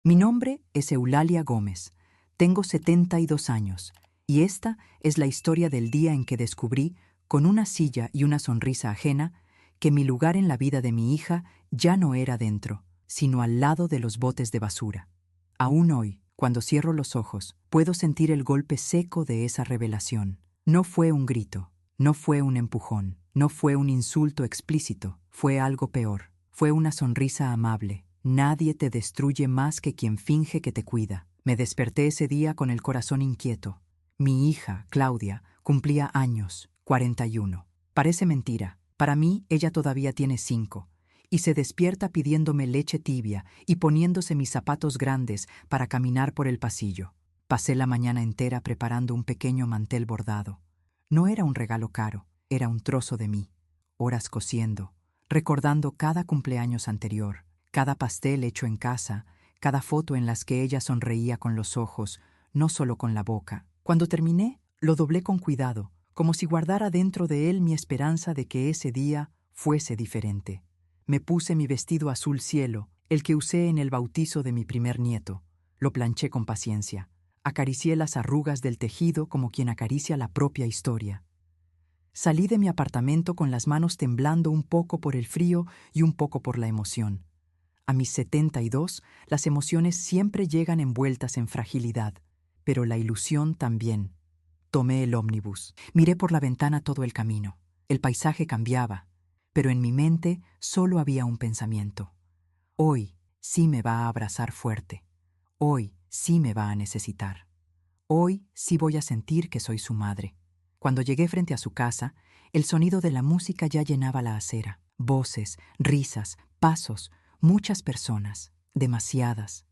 Mi nombre es Eulalia Gómez. Tengo 72 años y esta es la historia del día en que descubrí, con una silla y una sonrisa ajena, que mi lugar en la vida de mi hija ya no era dentro, sino al lado de los botes de basura. Aún hoy, cuando cierro los ojos, puedo sentir el golpe seco de esa revelación. No fue un grito, no fue un empujón, no fue un insulto explícito, fue algo peor. Fue una sonrisa amable. Nadie te destruye más que quien finge que te cuida. Me desperté ese día con el corazón inquieto. Mi hija, Claudia, cumplía años, 41. Parece mentira. Para mí, ella todavía tiene 5. Y se despierta pidiéndome leche tibia y poniéndose mis zapatos grandes para caminar por el pasillo. Pasé la mañana entera preparando un pequeño mantel bordado. No era un regalo caro, era un trozo de mí. Horas cosiendo, recordando cada cumpleaños anterior, cada pastel hecho en casa, cada foto en las que ella sonreía con los ojos, no solo con la boca. Cuando terminé, lo doblé con cuidado, como si guardara dentro de él mi esperanza de que ese día fuese diferente. Me puse mi vestido azul cielo, el que usé en el bautizo de mi primer nieto. Lo planché con paciencia. Acaricié las arrugas del tejido como quien acaricia la propia historia. Salí de mi apartamento con las manos temblando un poco por el frío y un poco por la emoción. A mis 72, las emociones siempre llegan envueltas en fragilidad, pero la ilusión también. Tomé el ómnibus. Miré por la ventana todo el camino. El paisaje cambiaba, pero en mi mente solo había un pensamiento. Hoy sí me va a abrazar fuerte. Hoy sí me va a necesitar. Hoy sí voy a sentir que soy su madre. Cuando llegué frente a su casa, el sonido de la música ya llenaba la acera. Voces, risas, pasos, muchas personas, demasiadas.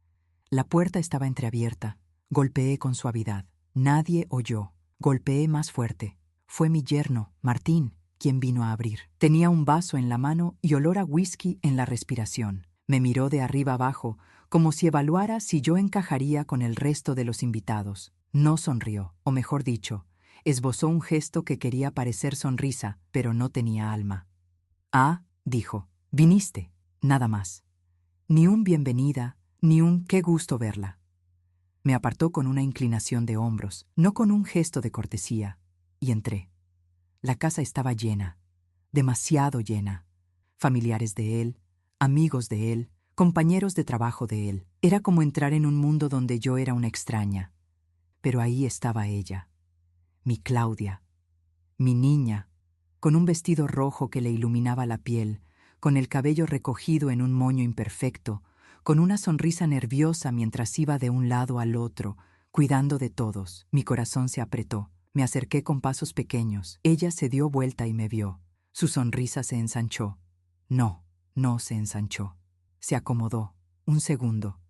La puerta estaba entreabierta. Golpeé con suavidad. Nadie oyó. Golpeé más fuerte. Fue mi yerno, Martín, quien vino a abrir. Tenía un vaso en la mano y olor a whisky en la respiración. Me miró de arriba abajo, como si evaluara si yo encajaría con el resto de los invitados. No sonrió, o mejor dicho, esbozó un gesto que quería parecer sonrisa, pero no tenía alma. Ah, dijo, viniste, nada más. Ni un bienvenida, ni un qué gusto verla. Me apartó con una inclinación de hombros, no con un gesto de cortesía, y entré. La casa estaba llena, demasiado llena. Familiares de él, amigos de él, compañeros de trabajo de él. Era como entrar en un mundo donde yo era una extraña. Pero ahí estaba ella, mi Claudia, mi niña, con un vestido rojo que le iluminaba la piel, con el cabello recogido en un moño imperfecto, con una sonrisa nerviosa mientras iba de un lado al otro, cuidando de todos. Mi corazón se apretó. Me acerqué con pasos pequeños. Ella se dio vuelta y me vio. Su sonrisa se ensanchó. No, no se ensanchó. Se acomodó. Un segundo.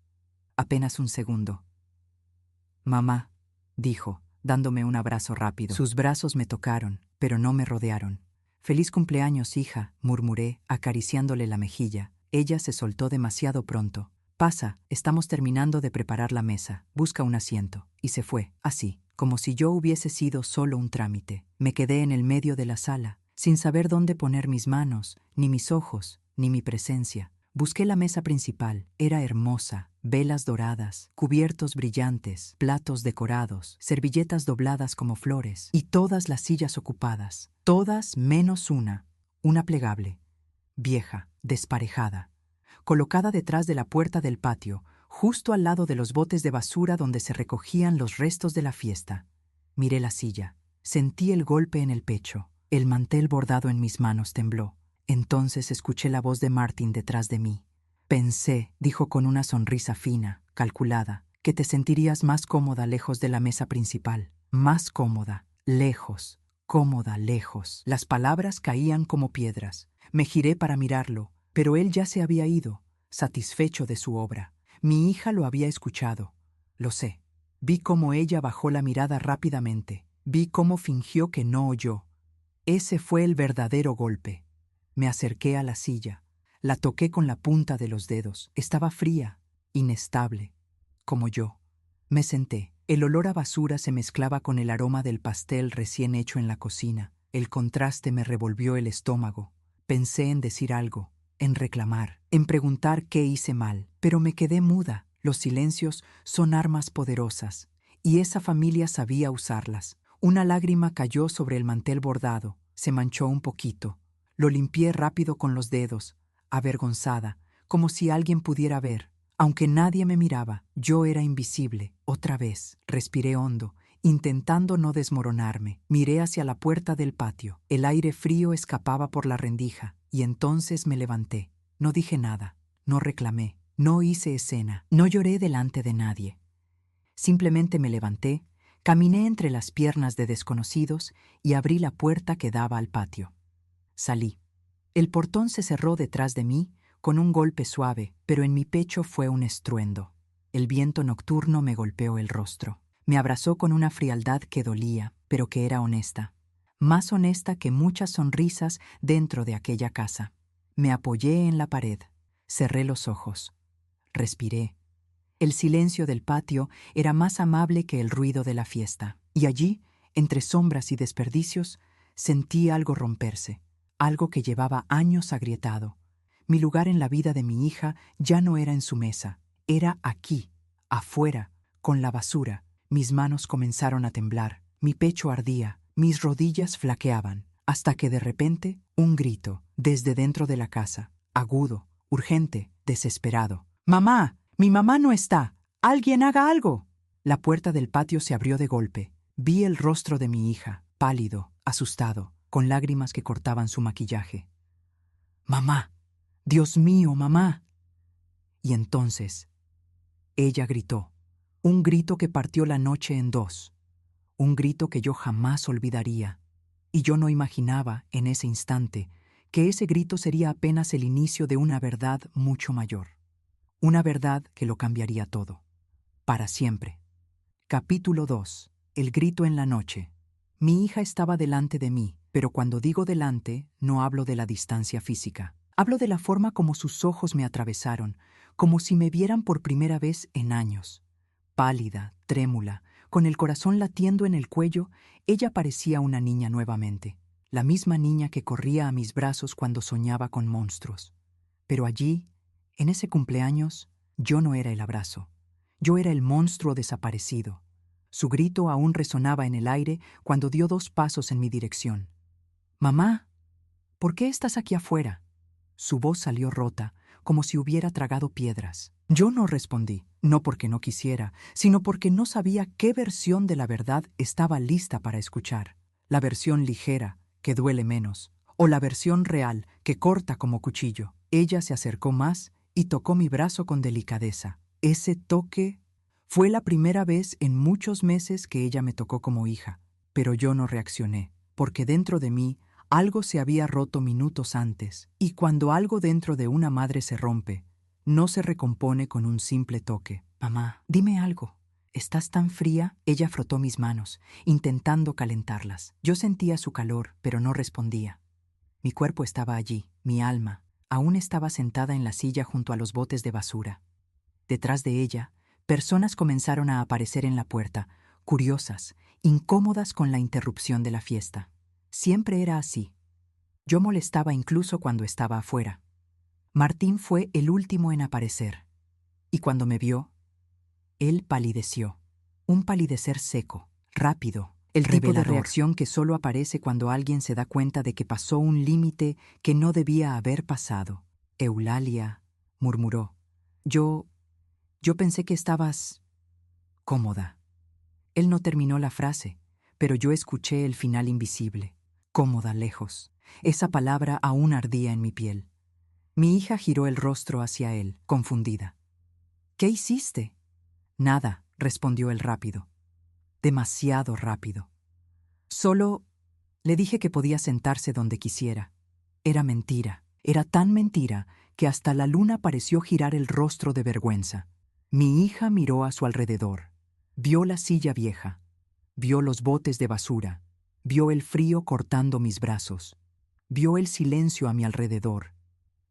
Apenas un segundo. Mamá, dijo, dándome un abrazo rápido. Sus brazos me tocaron, pero no me rodearon. Feliz cumpleaños, hija, murmuré, acariciándole la mejilla. Ella se soltó demasiado pronto. Pasa, estamos terminando de preparar la mesa. Busca un asiento. Y se fue, así, como si yo hubiese sido solo un trámite. Me quedé en el medio de la sala, sin saber dónde poner mis manos, ni mis ojos, ni mi presencia. Busqué la mesa principal. Era hermosa. Velas doradas, cubiertos brillantes, platos decorados, servilletas dobladas como flores, y todas las sillas ocupadas. Todas menos una plegable, vieja, desparejada, colocada detrás de la puerta del patio, justo al lado de los botes de basura donde se recogían los restos de la fiesta. Miré la silla. Sentí el golpe en el pecho. El mantel bordado en mis manos tembló. Entonces escuché la voz de Martin detrás de mí. Pensé, dijo con una sonrisa fina, calculada, que te sentirías más cómoda lejos de la mesa principal. Más cómoda, lejos, cómoda, lejos. Las palabras caían como piedras. Me giré para mirarlo, pero él ya se había ido, satisfecho de su obra. Mi hija lo había escuchado. Lo sé. Vi cómo ella bajó la mirada rápidamente. Vi cómo fingió que no oyó. Ese fue el verdadero golpe. Me acerqué a la silla. La toqué con la punta de los dedos. Estaba fría, inestable, como yo. Me senté. El olor a basura se mezclaba con el aroma del pastel recién hecho en la cocina. El contraste me revolvió el estómago. Pensé en decir algo, en reclamar, en preguntar qué hice mal, pero me quedé muda. Los silencios son armas poderosas, y esa familia sabía usarlas. Una lágrima cayó sobre el mantel bordado, se manchó un poquito. Lo limpié rápido con los dedos, avergonzada, como si alguien pudiera ver. Aunque nadie me miraba, yo era invisible. Otra vez, respiré hondo, intentando no desmoronarme. Miré hacia la puerta del patio. El aire frío escapaba por la rendija, y entonces me levanté. No dije nada, no reclamé, no hice escena, no lloré delante de nadie. Simplemente me levanté, caminé entre las piernas de desconocidos y abrí la puerta que daba al patio. Salí. El portón se cerró detrás de mí con un golpe suave, pero en mi pecho fue un estruendo. El viento nocturno me golpeó el rostro. Me abrazó con una frialdad que dolía, pero que era honesta. Más honesta que muchas sonrisas dentro de aquella casa. Me apoyé en la pared. Cerré los ojos. Respiré. El silencio del patio era más amable que el ruido de la fiesta. Y allí, entre sombras y desperdicios, sentí algo romperse, algo que llevaba años agrietado. Mi lugar en la vida de mi hija ya no era en su mesa, era aquí, afuera, con la basura. Mis manos comenzaron a temblar, mi pecho ardía, mis rodillas flaqueaban, hasta que de repente un grito, desde dentro de la casa, agudo, urgente, desesperado. ¡Mamá! ¡Mi mamá no está! ¡Alguien haga algo! La puerta del patio se abrió de golpe. Vi el rostro de mi hija, pálido, asustado, con lágrimas que cortaban su maquillaje. ¡Mamá! ¡Dios mío, mamá! Y entonces, ella gritó, un grito que partió la noche en dos, un grito que yo jamás olvidaría. Y yo no imaginaba, en ese instante, que ese grito sería apenas el inicio de una verdad mucho mayor. Una verdad que lo cambiaría todo. Para siempre. Capítulo 2. El grito en la noche. Mi hija estaba delante de mí, pero cuando digo delante, no hablo de la distancia física. Hablo de la forma como sus ojos me atravesaron, como si me vieran por primera vez en años. Pálida, trémula, con el corazón latiendo en el cuello, ella parecía una niña nuevamente, la misma niña que corría a mis brazos cuando soñaba con monstruos. Pero allí, en ese cumpleaños, yo no era el abrazo. Yo era el monstruo desaparecido. Su grito aún resonaba en el aire cuando dio 2 pasos en mi dirección. «Mamá, ¿por qué estás aquí afuera?» Su voz salió rota, como si hubiera tragado piedras. Yo no respondí, no porque no quisiera, sino porque no sabía qué versión de la verdad estaba lista para escuchar. La versión ligera, que duele menos, o la versión real, que corta como cuchillo. Ella se acercó más y tocó mi brazo con delicadeza. Ese toque fue la primera vez en muchos meses que ella me tocó como hija, pero yo no reaccioné, porque dentro de mí algo se había roto minutos antes, y cuando algo dentro de una madre se rompe, no se recompone con un simple toque. «Mamá, dime algo. ¿Estás tan fría?» Ella frotó mis manos, intentando calentarlas. Yo sentía su calor, pero no respondía. Mi cuerpo estaba allí, mi alma, aún estaba sentada en la silla junto a los botes de basura. Detrás de ella, personas comenzaron a aparecer en la puerta, curiosas, incómodas con la interrupción de la fiesta. Siempre era así. Yo molestaba incluso cuando estaba afuera. Martín fue el último en aparecer, y cuando me vio, él palideció. Un palidecer seco, rápido, el tipo de reacción que solo aparece cuando alguien se da cuenta de que pasó un límite que no debía haber pasado. «Eulalia», murmuró. Yo pensé que estabas cómoda». Él no terminó la frase, pero yo escuché el final invisible. Cómoda lejos. Esa palabra aún ardía en mi piel. Mi hija giró el rostro hacia él, confundida. «¿Qué hiciste?» «Nada», respondió él rápido. Demasiado rápido. Solo le dije que podía sentarse donde quisiera. Era mentira. Era tan mentira que hasta la luna pareció girar el rostro de vergüenza. Mi hija miró a su alrededor. Vio la silla vieja. Vio los botes de basura. Vio el frío cortando mis brazos. Vio el silencio a mi alrededor.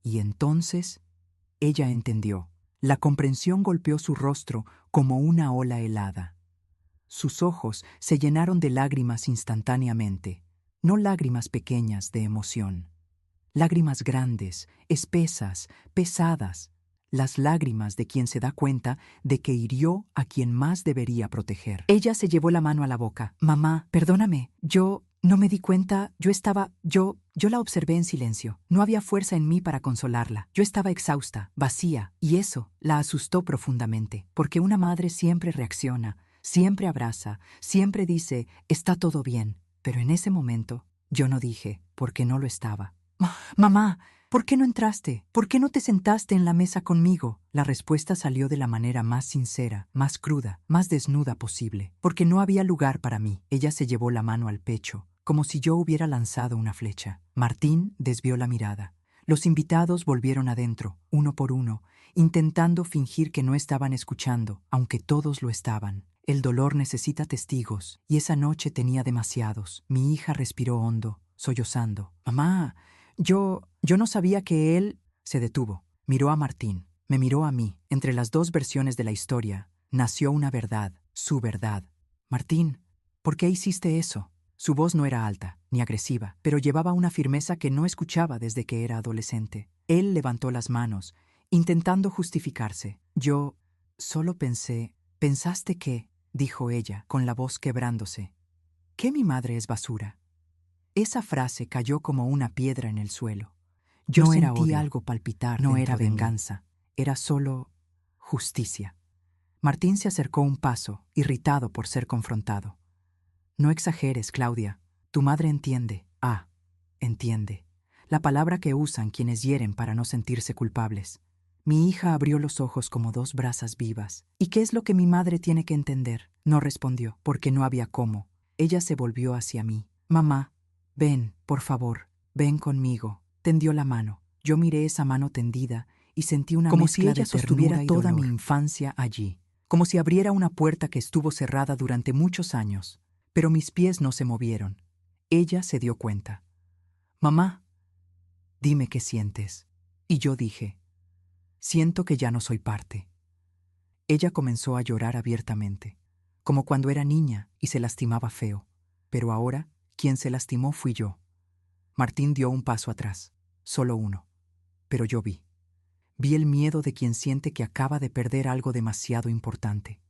Y entonces ella entendió. La comprensión golpeó su rostro como una ola helada. Sus ojos se llenaron de lágrimas instantáneamente, no lágrimas pequeñas de emoción. Lágrimas grandes, espesas, pesadas, las lágrimas de quien se da cuenta de que hirió a quien más debería proteger. Ella se llevó la mano a la boca. Mamá, perdóname, yo no me di cuenta, yo la observé en silencio. No había fuerza en mí para consolarla. Yo estaba exhausta, vacía, y eso la asustó profundamente, porque una madre siempre reacciona, siempre abraza, siempre dice, está todo bien. Pero en ese momento, yo no dije, porque no lo estaba. Mamá, ¿por qué no entraste? ¿Por qué no te sentaste en la mesa conmigo? La respuesta salió de la manera más sincera, más cruda, más desnuda posible, porque no había lugar para mí. Ella se llevó la mano al pecho, como si yo hubiera lanzado una flecha. Martín desvió la mirada. Los invitados volvieron adentro, uno por uno, intentando fingir que no estaban escuchando, aunque todos lo estaban. El dolor necesita testigos, y esa noche tenía demasiados. Mi hija respiró hondo, sollozando. Mamá, yo no sabía que él... Se detuvo. Miró a Martín. Me miró a mí. Entre las dos versiones de la historia, nació una verdad, su verdad. Martín, ¿por qué hiciste eso? Su voz no era alta, ni agresiva, pero llevaba una firmeza que no escuchaba desde que era adolescente. Él levantó las manos, intentando justificarse. Yo solo pensé... ¿Pensaste qué? Dijo ella, con la voz quebrándose. ¿Que mi madre es basura? Esa frase cayó como una piedra en el suelo. Yo No era sentí odio, algo palpitar. no No era era de mí. venganza, era solo justicia. Martín se acercó un paso, irritado por ser confrontado. No exageres, Claudia. Tu madre entiende. Entiende. La palabra que usan quienes hieren para no sentirse culpables. Mi hija abrió los ojos como dos brasas vivas. ¿Y qué es lo que mi madre tiene que entender? No respondió, porque no había cómo. Ella se volvió hacia mí. Mamá, ven, por favor, ven conmigo. Tendió la mano. Yo miré esa mano tendida y sentí una Como mezcla si ella de sostuviera ternura y toda dolor. mi infancia allí. Como si abriera una puerta que estuvo cerrada durante muchos años. Pero mis pies no se movieron. Ella se dio cuenta. Mamá, dime qué sientes. Y yo dije, siento que ya no soy parte. Ella comenzó a llorar abiertamente, como cuando era niña y se lastimaba feo. Pero ahora, quien se lastimó fui yo. Martín dio un paso atrás, solo uno. Pero yo vi. Vi el miedo de quien siente que acaba de perder algo demasiado importante.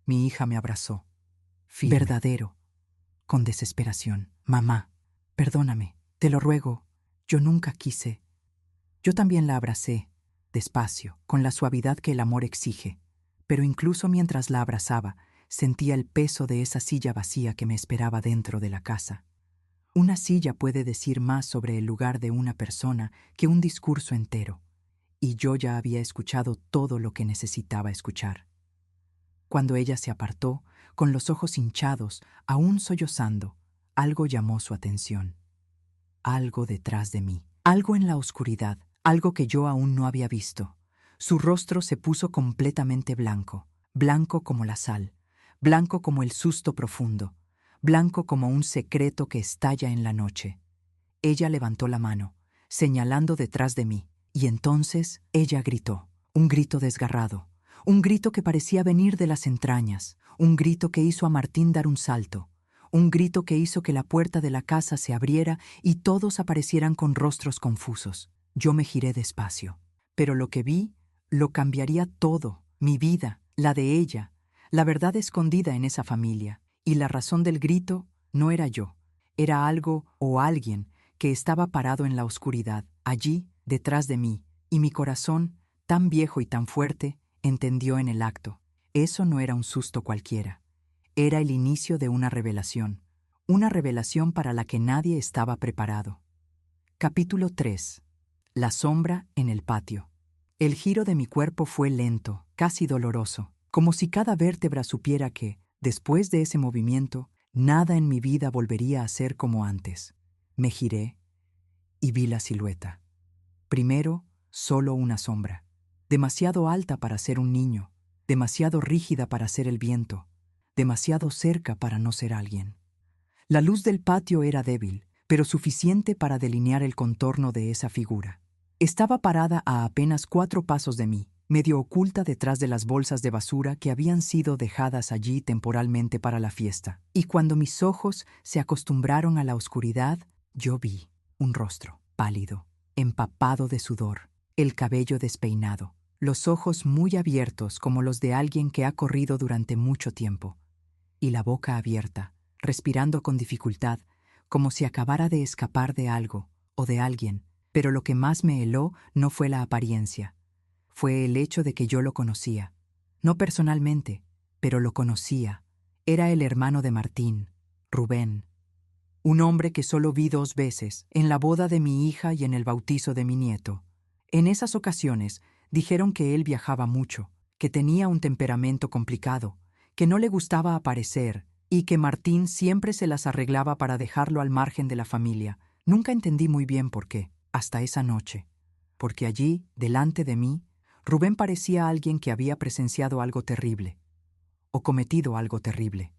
Mi hija me abrazó. Firme. Verdadero. Con desesperación. Mamá, perdóname, te lo ruego. Yo nunca quise. Yo también la abracé, despacio, con la suavidad que el amor exige. Pero incluso mientras la abrazaba, sentía el peso de esa silla vacía que me esperaba dentro de la casa. Una silla puede decir más sobre el lugar de una persona que un discurso entero, y yo ya había escuchado todo lo que necesitaba escuchar. Cuando ella se apartó, con los ojos hinchados, aún sollozando, algo llamó su atención. Algo detrás de mí, algo en la oscuridad, algo que yo aún no había visto. Su rostro se puso completamente blanco, blanco como la sal, blanco como el susto profundo, blanco como un secreto que estalla en la noche. Ella levantó la mano, señalando detrás de mí, y entonces ella gritó, un grito desgarrado, un grito que parecía venir de las entrañas, un grito que hizo a Martín dar un salto, un grito que hizo que la puerta de la casa se abriera y todos aparecieran con rostros confusos. Yo me giré despacio, pero lo que vi lo cambiaría todo, mi vida, la de ella, la verdad escondida en esa familia, y la razón del grito no era yo, era algo o alguien que estaba parado en la oscuridad, allí, detrás de mí, y mi corazón, tan viejo y tan fuerte, entendió en el acto. Eso no era un susto cualquiera. Era el inicio de una revelación para la que nadie estaba preparado. Capítulo 3. La sombra en el patio. El giro de mi cuerpo fue lento, casi doloroso, como si cada vértebra supiera que, después de ese movimiento, nada en mi vida volvería a ser como antes. Me giré y vi la silueta. Primero, solo una sombra, demasiado alta para ser un niño, demasiado rígida para ser el viento, demasiado cerca para no ser alguien. La luz del patio era débil, pero suficiente para delinear el contorno de esa figura. Estaba parada a apenas 4 pasos de mí, medio oculta detrás de las bolsas de basura que habían sido dejadas allí temporalmente para la fiesta. Y cuando mis ojos se acostumbraron a la oscuridad, yo vi un rostro pálido, empapado de sudor, el cabello despeinado, los ojos muy abiertos como los de alguien que ha corrido durante mucho tiempo, y la boca abierta, respirando con dificultad, como si acabara de escapar de algo o de alguien, pero lo que más me heló no fue la apariencia, fue el hecho de que yo lo conocía. No personalmente, pero lo conocía. Era el hermano de Martín, Rubén. Un hombre que solo vi 2 veces, en la boda de mi hija y en el bautizo de mi nieto. En esas ocasiones dijeron que él viajaba mucho, que tenía un temperamento complicado, que no le gustaba aparecer y que Martín siempre se las arreglaba para dejarlo al margen de la familia. Nunca entendí muy bien por qué, hasta esa noche. Porque allí, delante de mí, Rubén parecía alguien que había presenciado algo terrible, o cometido algo terrible.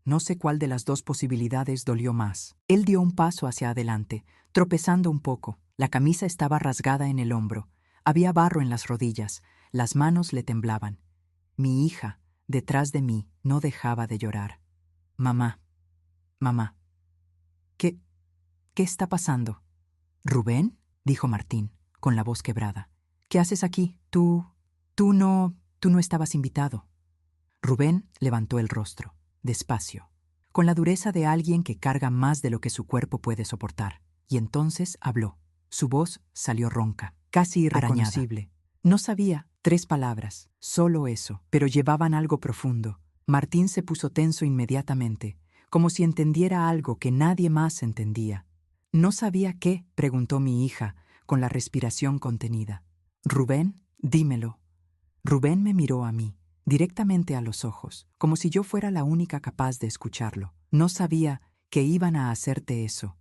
No sé cuál de las 2 posibilidades dolió más. Él dio un paso hacia adelante, tropezando un poco. La camisa estaba rasgada en el hombro. Había barro en las rodillas. Las manos le temblaban. Mi hija, detrás de mí, no dejaba de llorar. Mamá, mamá, ¿qué está pasando? ¿Rubén?, dijo Martín, con la voz quebrada. ¿Qué haces aquí? Tú no estabas invitado. Rubén levantó el rostro, despacio, con la dureza de alguien que carga más de lo que su cuerpo puede soportar, y entonces habló. Su voz salió ronca, casi irreconocible. No sabía 3 palabras, solo eso, pero llevaban algo profundo. Martín se puso tenso inmediatamente, como si entendiera algo que nadie más entendía. ¿No sabía qué?, preguntó mi hija, con la respiración contenida. Rubén, dímelo. Rubén me miró a mí, directamente a los ojos, como si yo fuera la única capaz de escucharlo. No sabía que iban a hacerte eso.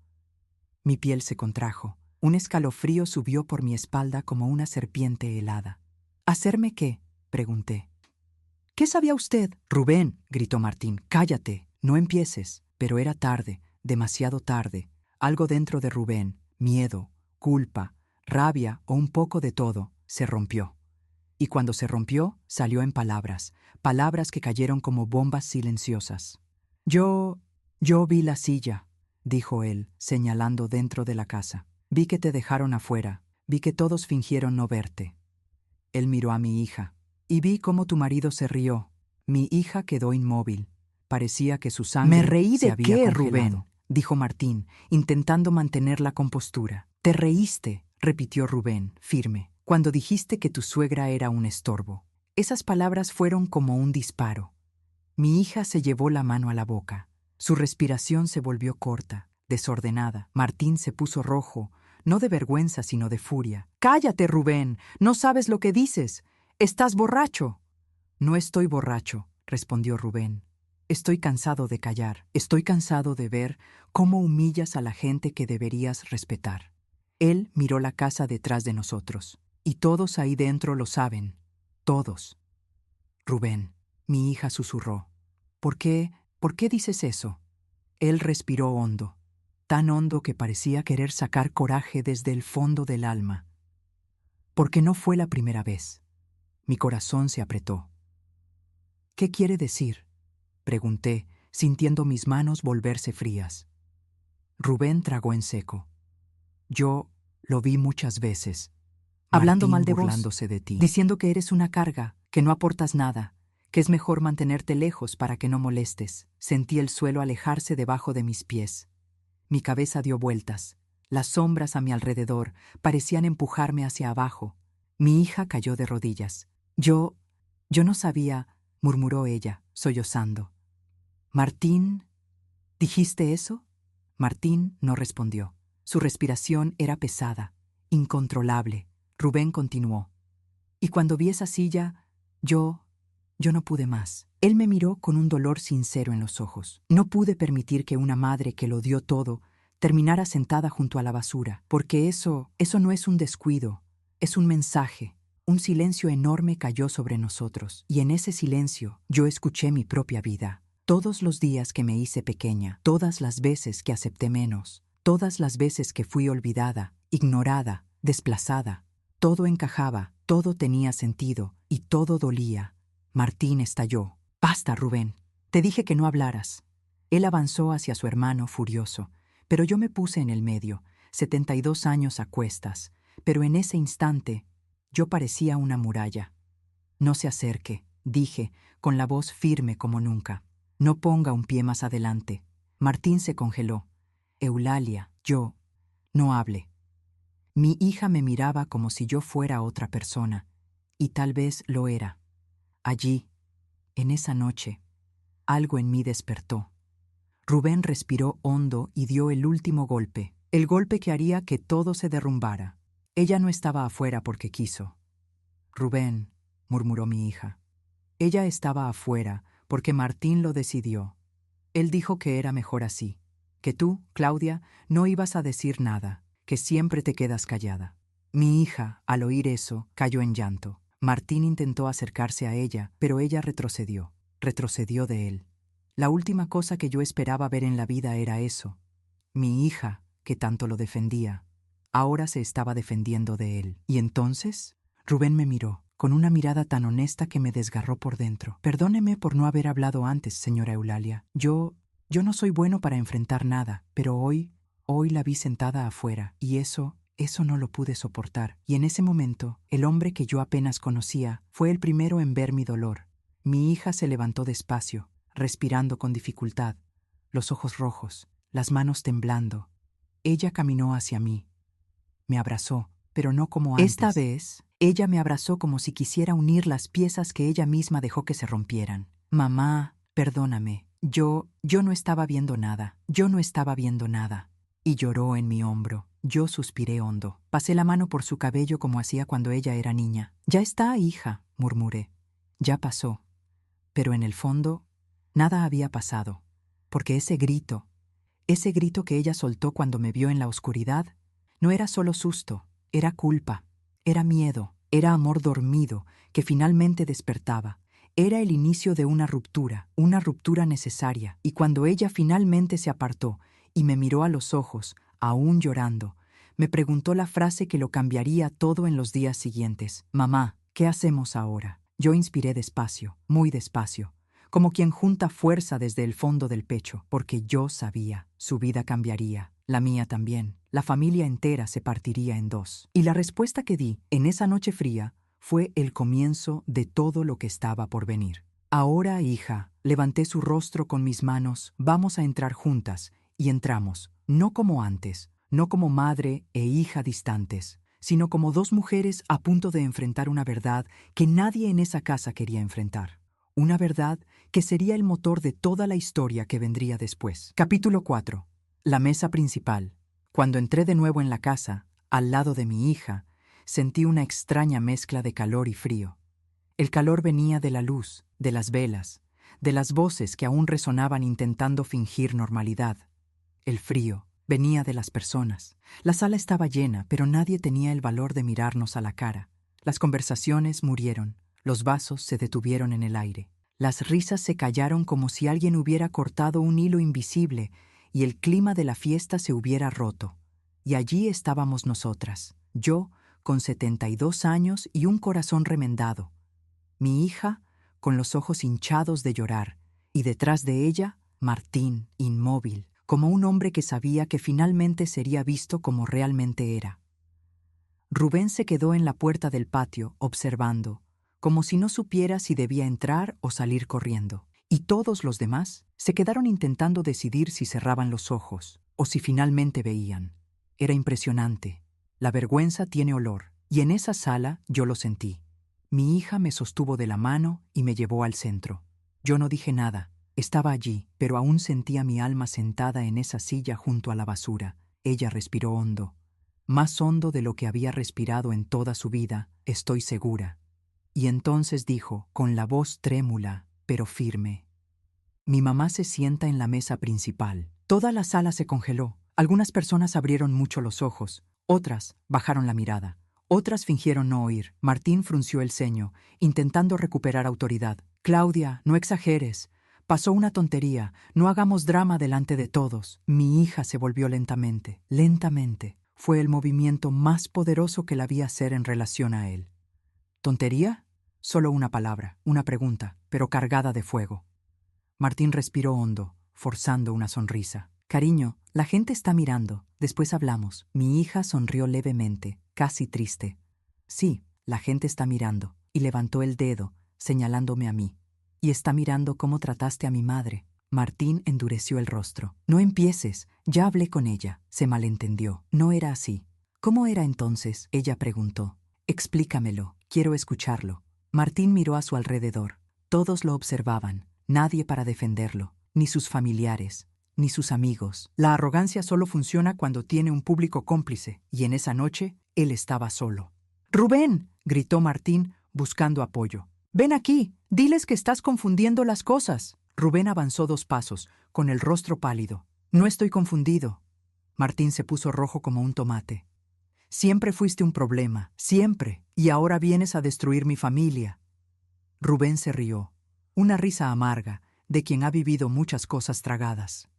Mi piel se contrajo. Un escalofrío subió por mi espalda como una serpiente helada. ¿Hacerme qué?, pregunté. ¿Qué sabía usted? Rubén, gritó Martín, cállate, no empieces. Pero era tarde, demasiado tarde. Algo dentro de Rubén, miedo, culpa, rabia o un poco de todo, se rompió. Y cuando se rompió, salió en palabras, palabras que cayeron como bombas silenciosas. Yo vi la silla, dijo él, señalando dentro de la casa. Vi que te dejaron afuera, vi que todos fingieron no verte. Él miró a mi hija, y vi cómo tu marido se rió. Mi hija quedó inmóvil. Parecía que su sangre ¿Me reí se de había qué, congelado. Rubén?, dijo Martín, intentando mantener la compostura. Te reíste, repitió Rubén, firme, cuando dijiste que tu suegra era un estorbo. Esas palabras fueron como un disparo. Mi hija se llevó la mano a la boca. Su respiración se volvió corta, desordenada. Martín se puso rojo, no de vergüenza, sino de furia. «¡Cállate, Rubén! ¡No sabes lo que dices! ¡Estás borracho!». «No estoy borracho», respondió Rubén. «Estoy cansado de callar. Estoy cansado de ver cómo humillas a la gente que deberías respetar». Él miró la casa detrás de nosotros. «Y todos ahí dentro lo saben. Todos». «Rubén», mi hija susurró. ¿Por qué dices eso?» Él respiró hondo, tan hondo que parecía querer sacar coraje desde el fondo del alma. «Porque no fue la primera vez». Mi corazón se apretó. «¿Qué quiere decir?», pregunté, sintiendo mis manos volverse frías. Rubén tragó en seco. «Yo lo vi muchas veces. hablando Martín mal de vos, burlándose de ti, diciendo que eres una carga, que no aportas nada, que es mejor mantenerte lejos para que no molestes». Sentí el suelo alejarse debajo de mis pies. Mi cabeza dio vueltas. Las sombras a mi alrededor parecían empujarme hacia abajo. Mi hija cayó de rodillas. Yo no sabía», murmuró ella, sollozando. «Martín, ¿dijiste eso?». Martín no respondió. Su respiración era pesada, incontrolable. Rubén continuó. «Y cuando vi esa silla, yo no pude más». Él me miró con un dolor sincero en los ojos. No pude permitir que una madre que lo dio todo terminara sentada junto a la basura, porque eso no es un descuido, es un mensaje. Un silencio enorme cayó sobre nosotros, y en ese silencio yo escuché mi propia vida. Todos los días que me hice pequeña, todas las veces que acepté menos, todas las veces que fui olvidada, ignorada, desplazada, todo encajaba, todo tenía sentido, y todo dolía. Martín estalló. «Basta, Rubén. Te dije que no hablaras». Él avanzó hacia su hermano furioso, pero yo me puse en el medio, 72 años a cuestas. Pero en ese instante, Yo parecía una muralla. No se acerque, dije, con la voz firme como nunca. No ponga un pie más adelante. Martín se congeló. Eulalia, no hable. Mi hija me miraba como si yo fuera otra persona, y tal vez lo era. Allí, en esa noche, algo en mí despertó. Rubén respiró hondo y dio el último golpe, el golpe que haría que todo se derrumbara. Ella no estaba afuera porque quiso. Rubén, murmuró mi hija. Ella estaba afuera porque Martín lo decidió. Él dijo que era mejor así, que tú, Claudia, no ibas a decir nada, que siempre te quedas callada. Mi hija, al oír eso, cayó en llanto. Martín intentó acercarse a ella, pero ella retrocedió de él. La última cosa que yo esperaba ver en la vida era eso. Mi hija, que tanto lo defendía, ahora se estaba defendiendo de él. ¿Y entonces? Rubén me miró, con una mirada tan honesta que me desgarró por dentro. Perdóneme por no haber hablado antes, señora Eulalia. Yo no soy bueno para enfrentar nada, pero hoy la vi sentada afuera, y eso no lo pude soportar. Y en ese momento, el hombre que yo apenas conocía fue el primero en ver mi dolor. Mi hija se levantó despacio, respirando con dificultad, los ojos rojos, las manos temblando. Ella caminó hacia mí. Me abrazó, pero no como antes. Esta vez, ella me abrazó como si quisiera unir las piezas que ella misma dejó que se rompieran. Mamá, perdóname. Yo no estaba viendo nada. Yo no estaba viendo nada. Y lloró en mi hombro. Yo suspiré hondo. Pasé la mano por su cabello como hacía cuando ella era niña. Ya está, hija, murmuré. Ya pasó. Pero en el fondo, nada había pasado. Porque ese grito que ella soltó cuando me vio en la oscuridad, no era solo susto, era culpa, era miedo, era amor dormido que finalmente despertaba. Era el inicio de una ruptura necesaria, y cuando ella finalmente se apartó y me miró a los ojos, aún llorando, me preguntó la frase que lo cambiaría todo en los días siguientes. Mamá, ¿qué hacemos ahora? Yo inspiré despacio, muy despacio, como quien junta fuerza desde el fondo del pecho, porque yo sabía, su vida cambiaría, la mía también, la familia entera se partiría en dos. Y la respuesta que di en esa noche fría fue el comienzo de todo lo que estaba por venir. Ahora, hija, levanté su rostro con mis manos, vamos a entrar juntas, y entramos, no como antes, no como madre e hija distantes, sino como dos mujeres a punto de enfrentar una verdad que nadie en esa casa quería enfrentar. Una verdad que sería el motor de toda la historia que vendría después. Capítulo 4. La mesa principal. Cuando entré de nuevo en la casa, al lado de mi hija, sentí una extraña mezcla de calor y frío. El calor venía de la luz, de las velas, de las voces que aún resonaban intentando fingir normalidad. El frío venía de las personas. La sala estaba llena, pero nadie tenía el valor de mirarnos a la cara. Las conversaciones murieron. Los vasos se detuvieron en el aire. Las risas se callaron como si alguien hubiera cortado un hilo invisible y el clima de la fiesta se hubiera roto. Y allí estábamos nosotras, yo con 72 años y un corazón remendado, mi hija con los ojos hinchados de llorar, y detrás de ella, Martín, inmóvil, como un hombre que sabía que finalmente sería visto como realmente era. Rubén se quedó en la puerta del patio, observando, como si no supiera si debía entrar o salir corriendo. Y todos los demás se quedaron intentando decidir si cerraban los ojos o si finalmente veían. Era impresionante. La vergüenza tiene olor, y en esa sala yo lo sentí. Mi hija me sostuvo de la mano y me llevó al centro. Yo no dije nada. Estaba allí, pero aún sentía mi alma sentada en esa silla junto a la basura. Ella respiró hondo. Más hondo de lo que había respirado en toda su vida, estoy segura. Y entonces dijo, con la voz trémula, pero firme: mi mamá se sienta en la mesa principal. Toda la sala se congeló. Algunas personas abrieron mucho los ojos, otras bajaron la mirada, otras fingieron no oír. Martín frunció el ceño, intentando recuperar autoridad. Claudia, no exageres. Pasó una tontería. No hagamos drama delante de todos. Mi hija se volvió lentamente. Lentamente. Fue el movimiento más poderoso que la vi hacer en relación a él. ¿Tontería? Solo una palabra, una pregunta, pero cargada de fuego. Martín respiró hondo, forzando una sonrisa. Cariño, la gente está mirando. Después hablamos. Mi hija sonrió levemente, casi triste. Sí, La gente está mirando. Y levantó el dedo, señalándome a mí. Y está mirando cómo trataste a mi madre. Martín endureció el rostro. No empieces, ya hablé con ella. Se malentendió. No era así. ¿Cómo era entonces? Ella preguntó. Explícamelo, quiero escucharlo. Martín miró a su alrededor. Todos lo observaban, nadie para defenderlo, ni sus familiares, ni sus amigos. La arrogancia solo funciona cuando tiene un público cómplice, y en esa noche él estaba solo. ¡Rubén!, gritó Martín, buscando apoyo. ¡Ven aquí! ¡Diles que estás confundiendo las cosas! Rubén avanzó 2 pasos, con el rostro pálido. No estoy confundido. Martín se puso rojo como un tomate. Siempre fuiste un problema, siempre, y ahora vienes a destruir mi familia. Rubén se rió, una risa amarga de quien ha vivido muchas cosas tragadas.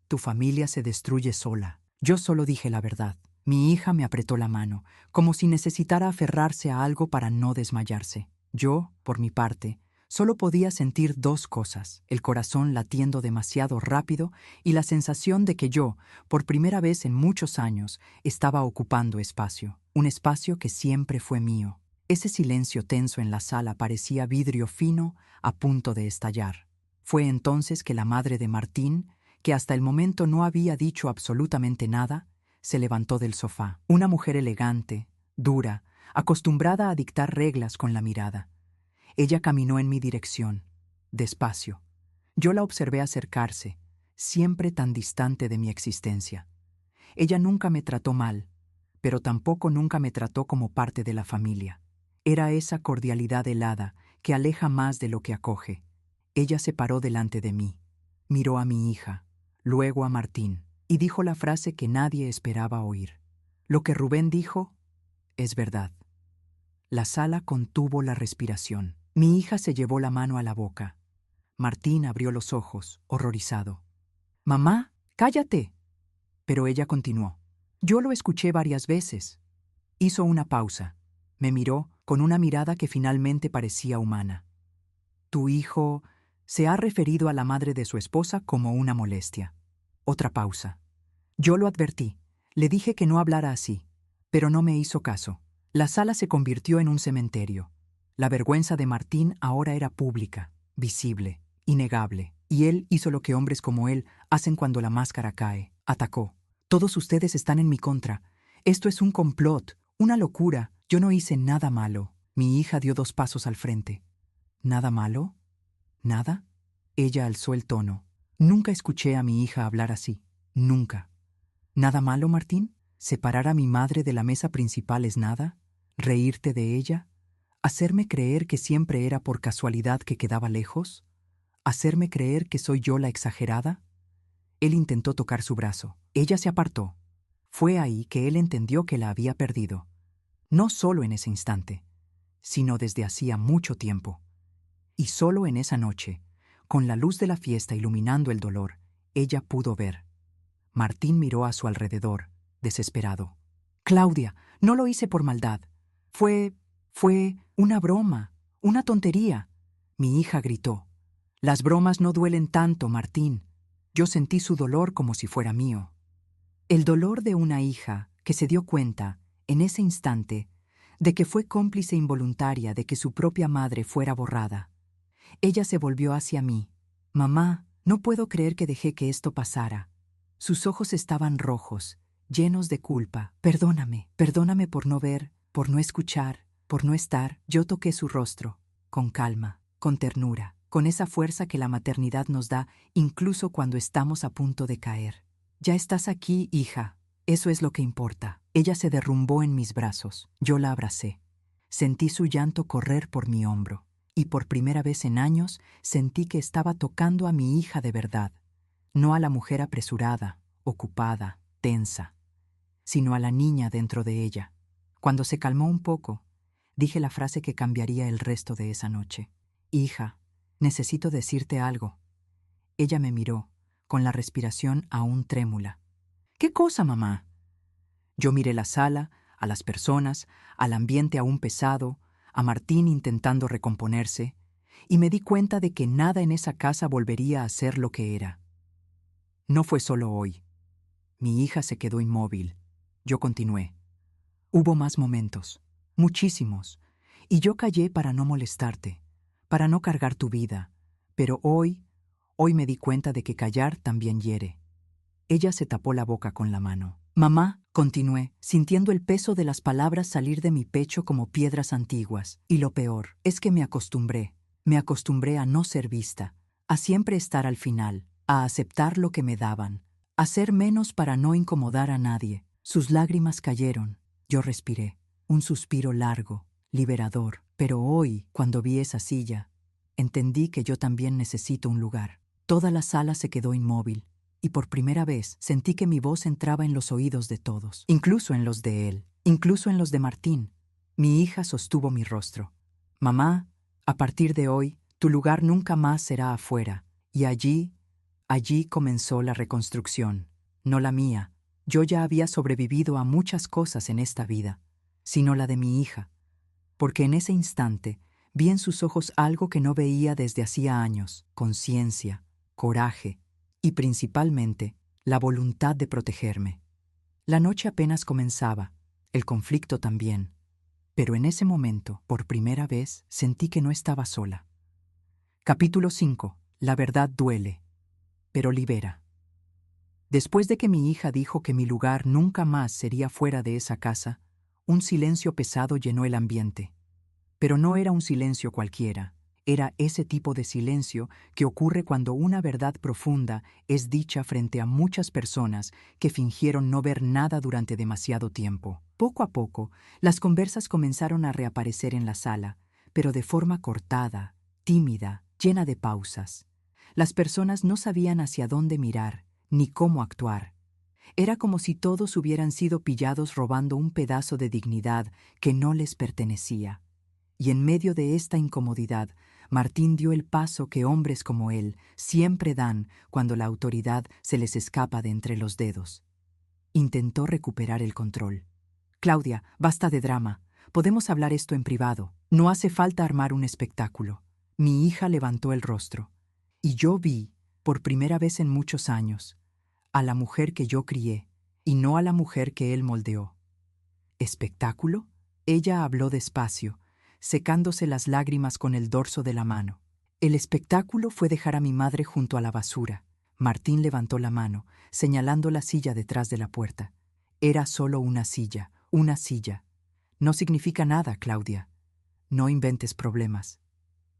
Tu familia se destruye sola. Yo solo dije la verdad. Mi hija me apretó la mano, como si necesitara aferrarse a algo para no desmayarse. Yo, por mi parte, solo podía sentir 2 cosas: el corazón latiendo demasiado rápido y la sensación de que yo, por primera vez en muchos años, estaba ocupando espacio, un espacio que siempre fue mío. Ese silencio tenso en la sala parecía vidrio fino a punto de estallar. Fue entonces que la madre de Martín, que hasta el momento no había dicho absolutamente nada, se levantó del sofá. Una mujer elegante, dura, acostumbrada a dictar reglas con la mirada. Ella caminó en mi dirección, despacio. Yo la observé acercarse, siempre tan distante de mi existencia. Ella nunca me trató mal, pero tampoco nunca me trató como parte de la familia. Era esa cordialidad helada que aleja más de lo que acoge. Ella se paró delante de mí, miró a mi hija, luego a Martín, y dijo la frase que nadie esperaba oír. Lo que Rubén dijo es verdad. La sala contuvo la respiración. Mi hija se llevó la mano a la boca. Martín abrió los ojos, horrorizado. «Mamá, cállate». Pero ella continuó. «Yo lo escuché varias veces». Hizo una pausa. Me miró con una mirada que finalmente parecía humana. «Tu hijo se ha referido a la madre de su esposa como una molestia». Otra pausa. Yo lo advertí. Le dije que no hablara así, pero no me hizo caso. La sala se convirtió en un cementerio. La vergüenza de Martín ahora era pública, visible, innegable, y él hizo lo que hombres como él hacen cuando la máscara cae. Atacó. «Todos ustedes están en mi contra. Esto es un complot, una locura. Yo no hice nada malo». Mi hija dio 2 pasos al frente. «¿Nada malo? ¿Nada?» Ella alzó el tono. Nunca escuché a mi hija hablar así. Nunca. «¿Nada malo, Martín? ¿Separar a mi madre de la mesa principal es nada? ¿Reírte de ella? ¿Hacerme creer que siempre era por casualidad que quedaba lejos? ¿Hacerme creer que soy yo la exagerada?» Él intentó tocar su brazo. Ella se apartó. Fue ahí que él entendió que la había perdido. No solo en ese instante, sino desde hacía mucho tiempo. Y solo en esa noche, con la luz de la fiesta iluminando el dolor, ella pudo ver. Martín miró a su alrededor, desesperado. «Claudia, no lo hice por maldad. Fue una broma, una tontería». Mi hija gritó. «Las bromas no duelen tanto, Martín». Yo sentí su dolor como si fuera mío. El dolor de una hija que se dio cuenta, en ese instante, de que fue cómplice involuntaria de que su propia madre fuera borrada. Ella se volvió hacia mí. «Mamá, no puedo creer que dejé que esto pasara». Sus ojos estaban rojos, llenos de culpa. Perdóname por no ver, por no escuchar, por no estar». Yo toqué su rostro, con calma, con ternura, con esa fuerza que la maternidad nos da incluso cuando estamos a punto de caer. «Ya estás aquí, hija. Eso es lo que importa». Ella se derrumbó en mis brazos. Yo la abracé. Sentí su llanto correr por mi hombro. Y por primera vez en años sentí que estaba tocando a mi hija de verdad. No a la mujer apresurada, ocupada, tensa, sino a la niña dentro de ella. Cuando se calmó un poco, dije la frase que cambiaría el resto de esa noche. «Hija, necesito decirte algo». Ella me miró, con la respiración aún trémula. «¿Qué cosa, mamá?» Yo miré la sala, a las personas, al ambiente aún pesado, a Martín intentando recomponerse, y me di cuenta de que nada en esa casa volvería a ser lo que era. No fue solo hoy. Mi hija se quedó inmóvil. Yo continué. Hubo más momentos. muchísimos, y yo callé para no molestarte, para no cargar tu vida, pero hoy me di cuenta de que callar también hiere. Ella se tapó la boca con la mano. Mamá, continué, sintiendo el peso de las palabras salir de mi pecho como piedras antiguas. Y lo peor es que me acostumbré a no ser vista, a siempre estar al final, a aceptar lo que me daban, a ser menos para no incomodar a nadie. Sus lágrimas cayeron. Yo respiré, un suspiro largo, liberador. Pero hoy, cuando vi esa silla, entendí que yo también necesito un lugar. Toda la sala se quedó inmóvil, y por primera vez sentí que mi voz entraba en los oídos de todos, incluso en los de él, incluso en los de Martín. Mi hija sostuvo mi rostro. Mamá, a partir de hoy, tu lugar nunca más será afuera. Y allí comenzó la reconstrucción, no la mía. Yo ya había sobrevivido a muchas cosas en esta vida, sino la de mi hija, porque en ese instante vi en sus ojos algo que no veía desde hacía años: conciencia, coraje y principalmente la voluntad de protegerme. La noche apenas comenzaba, el conflicto también, pero en ese momento, por primera vez, sentí que no estaba sola. Capítulo 5. La verdad duele, pero libera. Después de que mi hija dijo que mi lugar nunca más sería fuera de esa casa, un silencio pesado llenó el ambiente. Pero no era un silencio cualquiera, era ese tipo de silencio que ocurre cuando una verdad profunda es dicha frente a muchas personas que fingieron no ver nada durante demasiado tiempo. Poco a poco, las conversas comenzaron a reaparecer en la sala, pero de forma cortada, tímida, llena de pausas. Las personas no sabían hacia dónde mirar, ni cómo actuar. Era como si todos hubieran sido pillados robando un pedazo de dignidad que no les pertenecía. Y en medio de esta incomodidad, Martín dio el paso que hombres como él siempre dan cuando la autoridad se les escapa de entre los dedos. Intentó recuperar el control. Claudia, basta de drama. Podemos hablar esto en privado. No hace falta armar un espectáculo. Mi hija levantó el rostro. Y yo vi, por primera vez en muchos años, a la mujer que yo crié, y no a la mujer que él moldeó. ¿Espectáculo? Ella habló despacio, secándose las lágrimas con el dorso de la mano. El espectáculo fue dejar a mi madre junto a la basura. Martín levantó la mano, señalando la silla detrás de la puerta. Era solo una silla, una silla. No significa nada, Claudia. No inventes problemas.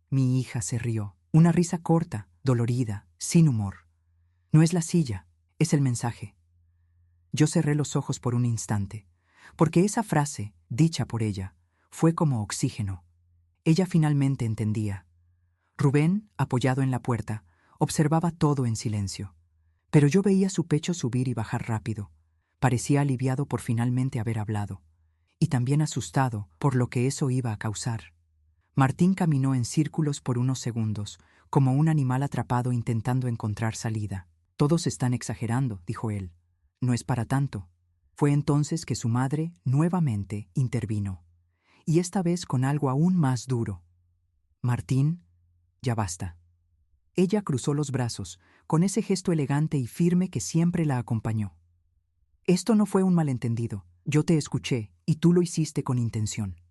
Mi hija se rió, una risa corta, dolorida, sin humor. No es la silla, es el mensaje. Yo cerré los ojos por un instante, porque esa frase, dicha por ella, fue como oxígeno. Ella finalmente entendía. Rubén, apoyado en la puerta, observaba todo en silencio. Pero yo veía su pecho subir y bajar rápido. Parecía aliviado por finalmente haber hablado, y también asustado por lo que eso iba a causar. Martín caminó en círculos por unos segundos, como un animal atrapado intentando encontrar salida. Todos están exagerando, dijo él. No es para tanto. Fue entonces que su madre nuevamente intervino, y esta vez con algo aún más duro. Martín, ya basta. Ella cruzó los brazos, con ese gesto elegante y firme que siempre la acompañó. Esto no fue un malentendido. Yo te escuché, y tú lo hiciste con intención.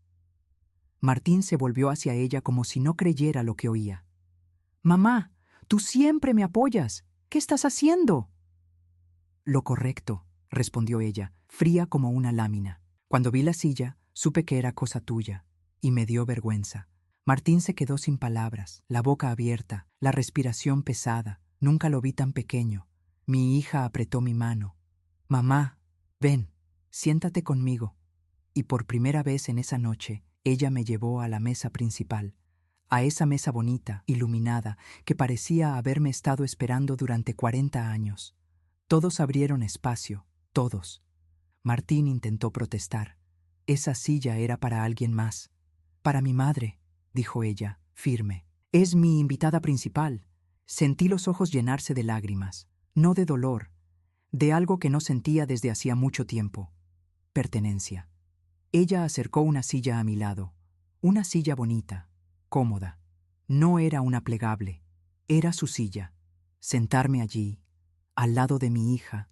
Martín se volvió hacia ella como si no creyera lo que oía. Mamá, tú siempre me apoyas. ¿Qué estás haciendo? Lo correcto, respondió ella, fría como una lámina. Cuando vi la silla, supe que era cosa tuya, y me dio vergüenza. Martín se quedó sin palabras, la boca abierta, la respiración pesada. Nunca lo vi tan pequeño. Mi hija apretó mi mano. Mamá, ven, siéntate conmigo. Y por primera vez en esa noche, ella me llevó a la mesa principal, a esa mesa bonita, iluminada, que parecía haberme estado esperando durante 40 años. Todos abrieron espacio, todos. Martín intentó protestar. Esa silla era para alguien más. Para mi madre, dijo ella, firme. Es mi invitada principal. Sentí los ojos llenarse de lágrimas, no de dolor, de algo que no sentía desde hacía mucho tiempo. Pertenencia. Ella acercó una silla a mi lado, una silla bonita, cómoda. No era una plegable, era su silla. Sentarme allí, al lado de mi hija,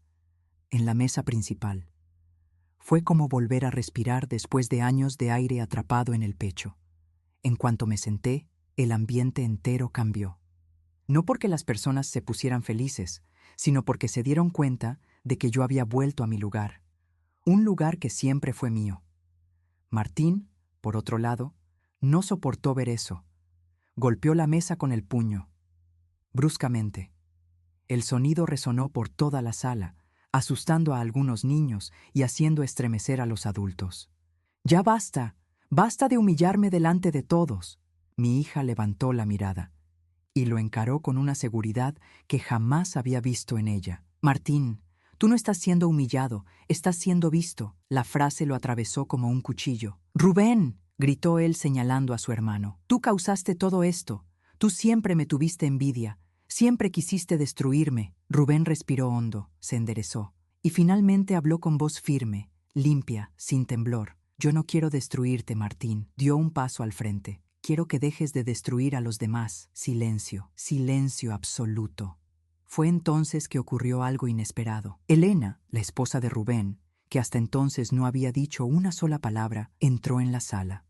en la mesa principal. Fue como volver a respirar después de años de aire atrapado en el pecho. En cuanto me senté, el ambiente entero cambió. No porque las personas se pusieran felices, sino porque se dieron cuenta de que yo había vuelto a mi lugar, un lugar que siempre fue mío. Martín, por otro lado, no soportó ver eso. Golpeó la mesa con el puño. Bruscamente. El sonido resonó por toda la sala, asustando a algunos niños y haciendo estremecer a los adultos. «¡Ya basta! ¡Basta de humillarme delante de todos!». Mi hija levantó la mirada y lo encaró con una seguridad que jamás había visto en ella. «Martín, tú no estás siendo humillado, estás siendo visto». La frase lo atravesó como un cuchillo. «¡Rubén!», gritó él señalando a su hermano. «Tú causaste todo esto. Tú siempre me tuviste envidia. Siempre quisiste destruirme». Rubén respiró hondo, se enderezó y finalmente habló con voz firme, limpia, sin temblor. «Yo no quiero destruirte, Martín». Dio un paso al frente. «Quiero que dejes de destruir a los demás». Silencio, silencio absoluto. Fue entonces que ocurrió algo inesperado. Elena, la esposa de Rubén, que hasta entonces no había dicho una sola palabra, entró en la sala.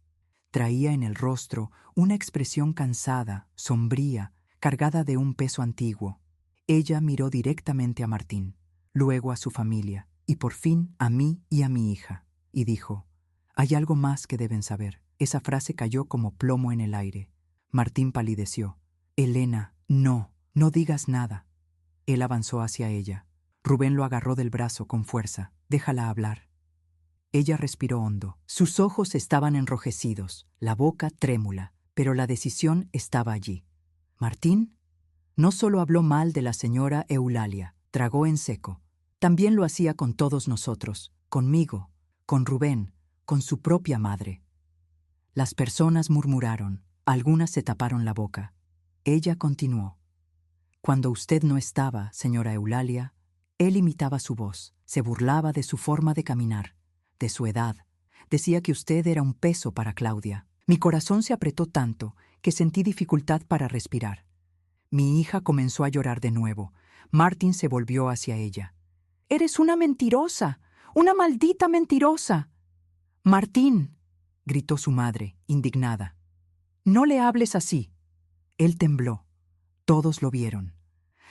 Traía en el rostro una expresión cansada, sombría, cargada de un peso antiguo. Ella miró directamente a Martín, luego a su familia, y por fin a mí y a mi hija, y dijo: «Hay algo más que deben saber». Esa frase cayó como plomo en el aire. Martín palideció. «Elena, no, no digas nada». Él avanzó hacia ella. Rubén lo agarró del brazo con fuerza. «Déjala hablar». Ella respiró hondo. Sus ojos estaban enrojecidos, la boca trémula, pero la decisión estaba allí. Martín no solo habló mal de la señora Eulalia, tragó en seco. También lo hacía con todos nosotros, conmigo, con Rubén, con su propia madre. Las personas murmuraron, algunas se taparon la boca. Ella continuó: «Cuando usted no estaba, señora Eulalia, él imitaba su voz, se burlaba de su forma de caminar, de su edad. Decía que usted era un peso para Claudia». Mi corazón se apretó tanto que sentí dificultad para respirar. Mi hija comenzó a llorar de nuevo. Martín se volvió hacia ella. «Eres una mentirosa, una maldita mentirosa». «Martín», gritó su madre, indignada. «No le hables así». Él tembló. Todos lo vieron.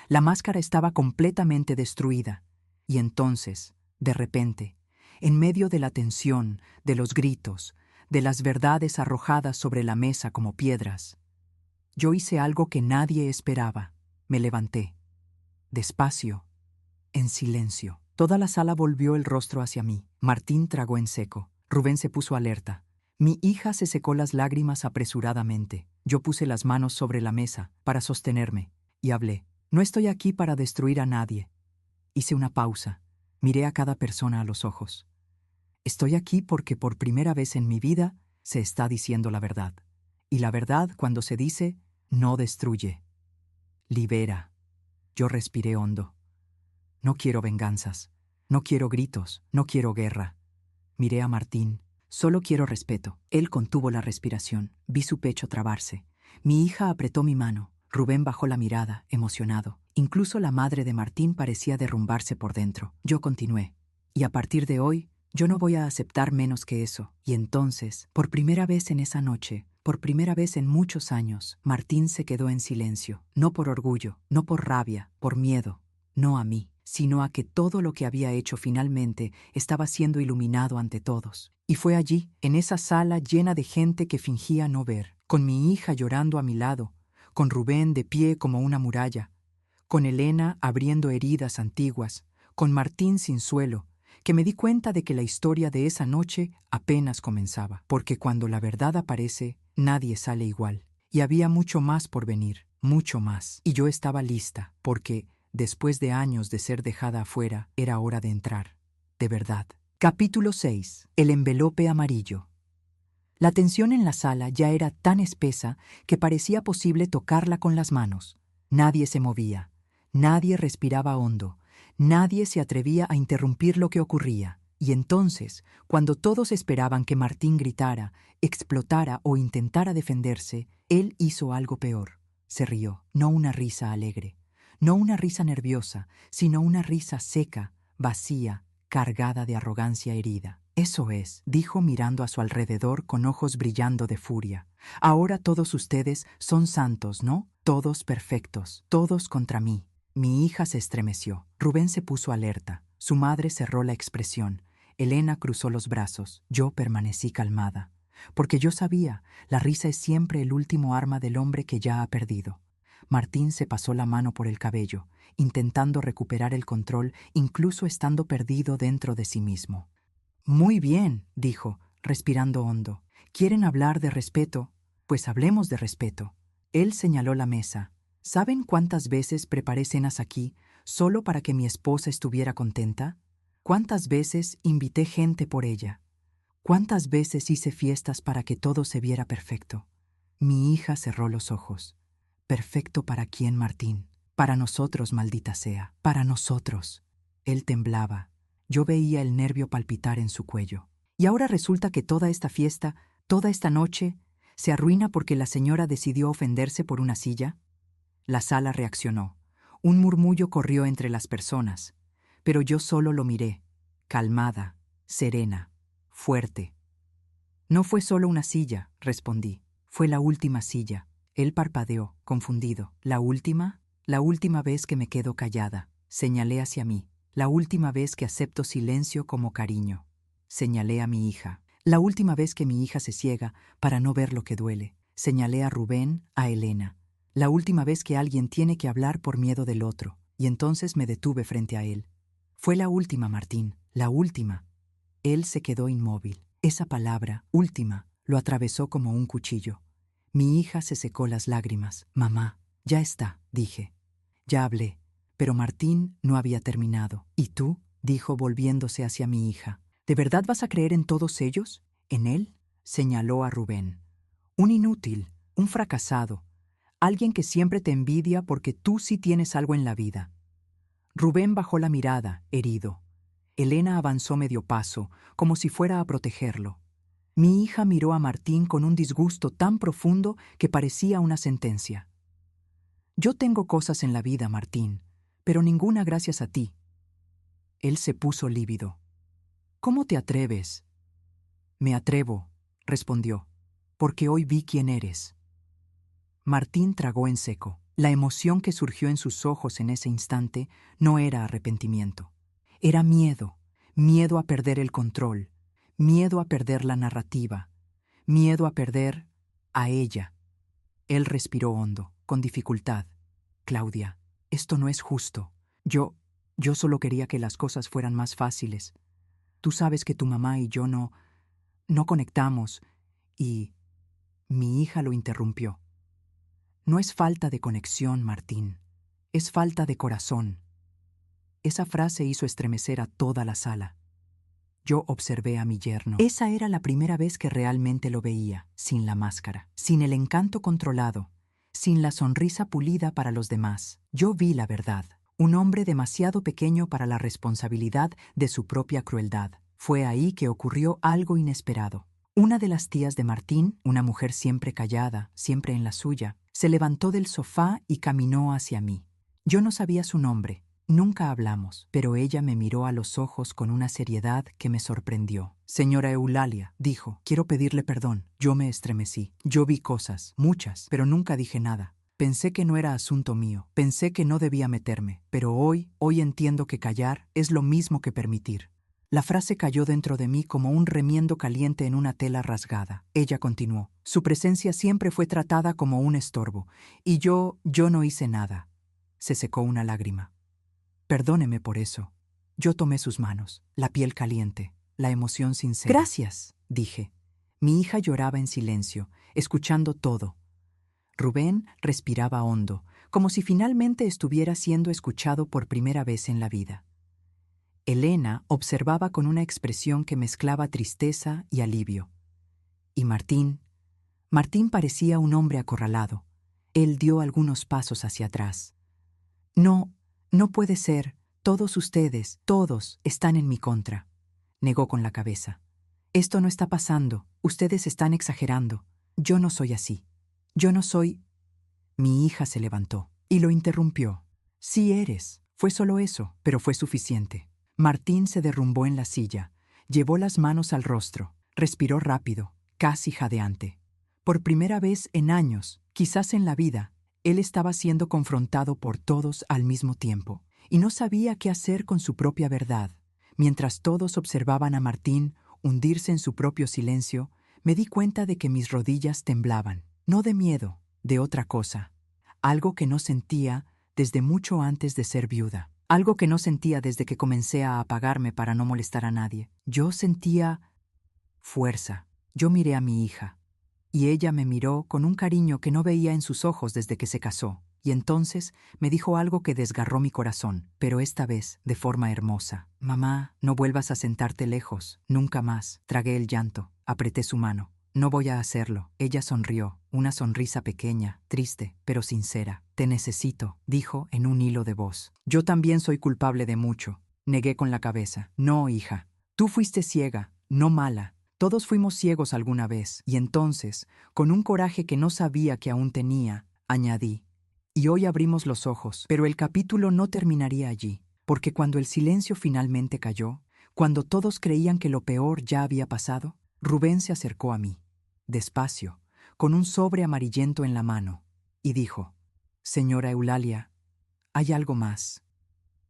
La máscara estaba completamente destruida. Y entonces, de repente, en medio de la tensión, de los gritos, de las verdades arrojadas sobre la mesa como piedras, yo hice algo que nadie esperaba. Me levanté. Despacio, en silencio. Toda la sala volvió el rostro hacia mí. Martín tragó en seco. Rubén se puso alerta. Mi hija se secó las lágrimas apresuradamente. Yo puse las manos sobre la mesa para sostenerme y hablé. «No estoy aquí para destruir a nadie». Hice una pausa. Miré a cada persona a los ojos. «Estoy aquí porque por primera vez en mi vida se está diciendo la verdad. Y la verdad, cuando se dice, no destruye. Libera». Yo respiré hondo. No quiero venganzas. No quiero gritos. No quiero guerra. Miré a Martín. «Solo quiero respeto». Él contuvo la respiración. Vi su pecho trabarse. Mi hija apretó mi mano. Rubén bajó la mirada, emocionado. Incluso la madre de Martín parecía derrumbarse por dentro. Yo continué. «Y a partir de hoy, yo no voy a aceptar menos que eso». Y entonces, por primera vez en esa noche, por primera vez en muchos años, Martín se quedó en silencio. No por orgullo, no por rabia, por miedo. No a mí, sino a que todo lo que había hecho finalmente estaba siendo iluminado ante todos. Y fue allí, en esa sala llena de gente que fingía no ver, con mi hija llorando a mi lado, con Rubén de pie como una muralla, con Elena abriendo heridas antiguas, con Martín sin suelo, que me di cuenta de que la historia de esa noche apenas comenzaba, porque cuando la verdad aparece, nadie sale igual. Y había mucho más por venir, mucho más. Y yo estaba lista, porque, después de años de ser dejada afuera, era hora de entrar. De verdad. Capítulo 6. El envelope amarillo. La tensión en la sala ya era tan espesa que parecía posible tocarla con las manos. Nadie se movía, nadie respiraba hondo, nadie se atrevía a interrumpir lo que ocurría. Y entonces, cuando todos esperaban que Martín gritara, explotara o intentara defenderse, él hizo algo peor. Se rió, no una risa alegre, no una risa nerviosa, sino una risa seca, vacía, cargada de arrogancia herida. Eso es, dijo mirando a su alrededor con ojos brillando de furia. Ahora todos ustedes son santos, ¿no? Todos perfectos, todos contra mí. Mi hija se estremeció. Rubén se puso alerta. Su madre cerró la expresión. Elena cruzó los brazos. Yo permanecí calmada. Porque yo sabía, la risa es siempre el último arma del hombre que ya ha perdido. Martín se pasó la mano por el cabello, intentando recuperar el control, incluso estando perdido dentro de sí mismo. Muy bien, dijo, respirando hondo. ¿Quieren hablar de respeto? Pues hablemos de respeto. Él señaló la mesa. ¿Saben cuántas veces preparé cenas aquí solo para que mi esposa estuviera contenta? ¿Cuántas veces invité gente por ella? ¿Cuántas veces hice fiestas para que todo se viera perfecto? Mi hija cerró los ojos. ¿Perfecto para quién, Martín? Para nosotros, maldita sea. Para nosotros. Él temblaba. Yo veía el nervio palpitar en su cuello. Y ahora resulta que toda esta fiesta, toda esta noche, se arruina porque la señora decidió ofenderse por una silla. La sala reaccionó. Un murmullo corrió entre las personas. Pero yo solo lo miré, calmada, serena, fuerte. No fue solo una silla, respondí. Fue la última silla. Él parpadeó, confundido. ¿La última? La última vez que me quedo callada. Señalé hacia mí. La última vez que acepto silencio como cariño. Señalé a mi hija. La última vez que mi hija se ciega para no ver lo que duele. Señalé a Rubén, a Elena. La última vez que alguien tiene que hablar por miedo del otro. Y entonces me detuve frente a él. Fue la última, Martín. La última. Él se quedó inmóvil. Esa palabra, última, lo atravesó como un cuchillo. Mi hija se secó las lágrimas. Mamá, ya está, dije. Ya hablé. Pero Martín no había terminado. ¿Y tú? Dijo volviéndose hacia mi hija. ¿De verdad vas a creer en todos ellos? ¿En él? Señaló a Rubén. Un inútil, un fracasado, alguien que siempre te envidia porque tú sí tienes algo en la vida. Rubén bajó la mirada, herido. Elena avanzó medio paso, como si fuera a protegerlo. Mi hija miró a Martín con un disgusto tan profundo que parecía una sentencia. Yo tengo cosas en la vida, Martín, pero ninguna gracias a ti. Él se puso lívido. ¿Cómo te atreves? Me atrevo, respondió, porque hoy vi quién eres. Martín tragó en seco. La emoción que surgió en sus ojos en ese instante no era arrepentimiento. Era miedo, miedo a perder el control, miedo a perder la narrativa, miedo a perder a ella. Él respiró hondo, con dificultad. Claudia, esto no es justo. Yo solo quería que las cosas fueran más fáciles. Tú sabes que tu mamá y yo no conectamos y... Mi hija lo interrumpió. No es falta de conexión, Martín. Es falta de corazón. Esa frase hizo estremecer a toda la sala. Yo observé a mi yerno. Esa era la primera vez que realmente lo veía, sin la máscara, sin el encanto controlado, sin la sonrisa pulida para los demás. Yo vi la verdad. Un hombre demasiado pequeño para la responsabilidad de su propia crueldad. Fue ahí que ocurrió algo inesperado. Una de las tías de Martín, una mujer siempre callada, siempre en la suya, se levantó del sofá y caminó hacia mí. Yo no sabía su nombre. Nunca hablamos, pero ella me miró a los ojos con una seriedad que me sorprendió. Señora Eulalia, dijo, quiero pedirle perdón. Yo me estremecí. Yo vi cosas, muchas, pero nunca dije nada. Pensé que no era asunto mío. Pensé que no debía meterme. Pero hoy entiendo que callar es lo mismo que permitir. La frase cayó dentro de mí como un remiendo caliente en una tela rasgada. Ella continuó. Su presencia siempre fue tratada como un estorbo, y yo no hice nada. Se secó una lágrima. Perdóneme por eso. Yo tomé sus manos, la piel caliente, la emoción sincera. Gracias, dije. Mi hija lloraba en silencio, escuchando todo. Rubén respiraba hondo, como si finalmente estuviera siendo escuchado por primera vez en la vida. Elena observaba con una expresión que mezclaba tristeza y alivio. Y Martín parecía un hombre acorralado. Él dio algunos pasos hacia atrás. No puede ser. Todos ustedes, todos, están en mi contra. Negó con la cabeza. Esto no está pasando. Ustedes están exagerando. Yo no soy así. Yo no soy... Mi hija se levantó y lo interrumpió. Sí eres. Fue solo eso, pero fue suficiente. Martín se derrumbó en la silla, llevó las manos al rostro, respiró rápido, casi jadeante. Por primera vez en años, quizás en la vida, él estaba siendo confrontado por todos al mismo tiempo, y no sabía qué hacer con su propia verdad. Mientras todos observaban a Martín hundirse en su propio silencio, me di cuenta de que mis rodillas temblaban, no de miedo, de otra cosa, algo que no sentía desde mucho antes de ser viuda, algo que no sentía desde que comencé a apagarme para no molestar a nadie. Yo sentía fuerza. Yo miré a mi hija, y ella me miró con un cariño que no veía en sus ojos desde que se casó, y entonces me dijo algo que desgarró mi corazón, pero esta vez de forma hermosa. Mamá, no vuelvas a sentarte lejos, nunca más. Tragué el llanto, apreté su mano. No voy a hacerlo. Ella sonrió, una sonrisa pequeña, triste, pero sincera. Te necesito, dijo en un hilo de voz. Yo también soy culpable de mucho. Negué con la cabeza. No, hija. Tú fuiste ciega, no mala. Todos fuimos ciegos alguna vez, y entonces, con un coraje que no sabía que aún tenía, añadí, y hoy abrimos los ojos, pero el capítulo no terminaría allí, porque cuando el silencio finalmente cayó, cuando todos creían que lo peor ya había pasado, Rubén se acercó a mí, despacio, con un sobre amarillento en la mano, y dijo, Señora Eulalia, hay algo más.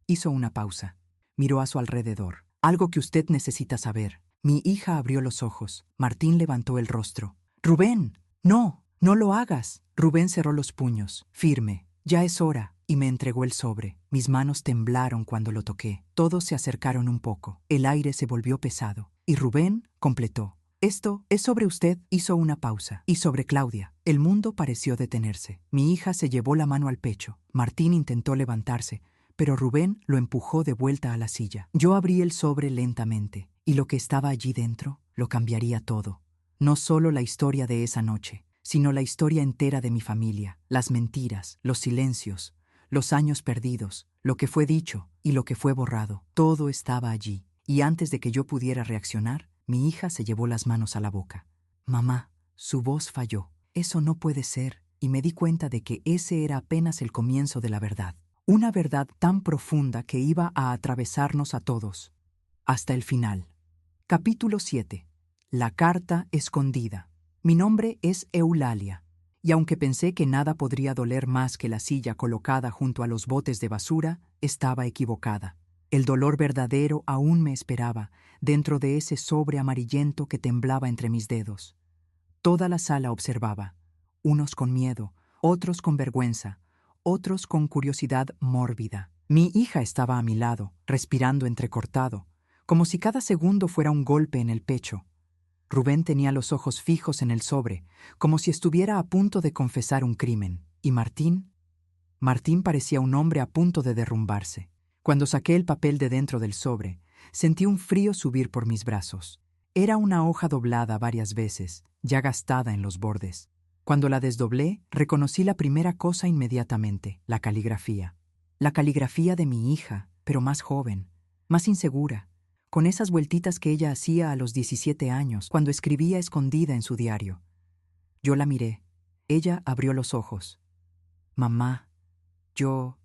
Hizo una pausa, miró a su alrededor. Algo que usted necesita saber. Mi hija abrió los ojos. Martín levantó el rostro. Rubén, no, no lo hagas. Rubén cerró los puños, firme. Ya es hora, y me entregó el sobre. Mis manos temblaron cuando lo toqué. Todos se acercaron un poco. El aire se volvió pesado. Y Rubén completó. Esto es sobre usted. Hizo una pausa. Y sobre Claudia. El mundo pareció detenerse. Mi hija se llevó la mano al pecho. Martín intentó levantarse, pero Rubén lo empujó de vuelta a la silla. Yo abrí el sobre lentamente, y lo que estaba allí dentro lo cambiaría todo. No solo la historia de esa noche, sino la historia entera de mi familia, las mentiras, los silencios, los años perdidos, lo que fue dicho y lo que fue borrado. Todo estaba allí, y antes de que yo pudiera reaccionar, mi hija se llevó las manos a la boca. Mamá, su voz falló. Eso no puede ser, y me di cuenta de que ese era apenas el comienzo de la verdad. Una verdad tan profunda que iba a atravesarnos a todos, hasta el final. Capítulo 7. La carta escondida. Mi nombre es Eulalia, y aunque pensé que nada podría doler más que la silla colocada junto a los botes de basura, estaba equivocada. El dolor verdadero aún me esperaba, dentro de ese sobre amarillento que temblaba entre mis dedos. Toda la sala observaba, unos con miedo, otros con vergüenza, otros con curiosidad mórbida. Mi hija estaba a mi lado, respirando entrecortado, como si cada segundo fuera un golpe en el pecho. Rubén tenía los ojos fijos en el sobre, como si estuviera a punto de confesar un crimen. ¿Y Martín? Martín parecía un hombre a punto de derrumbarse. Cuando saqué el papel de dentro del sobre, sentí un frío subir por mis brazos. Era una hoja doblada varias veces, ya gastada en los bordes. Cuando la desdoblé, reconocí la primera cosa inmediatamente, la caligrafía. La caligrafía de mi hija, pero más joven, más insegura, con esas vueltitas que ella hacía a los 17 años, cuando escribía escondida en su diario. Yo la miré. Ella abrió los ojos. Mamá, yo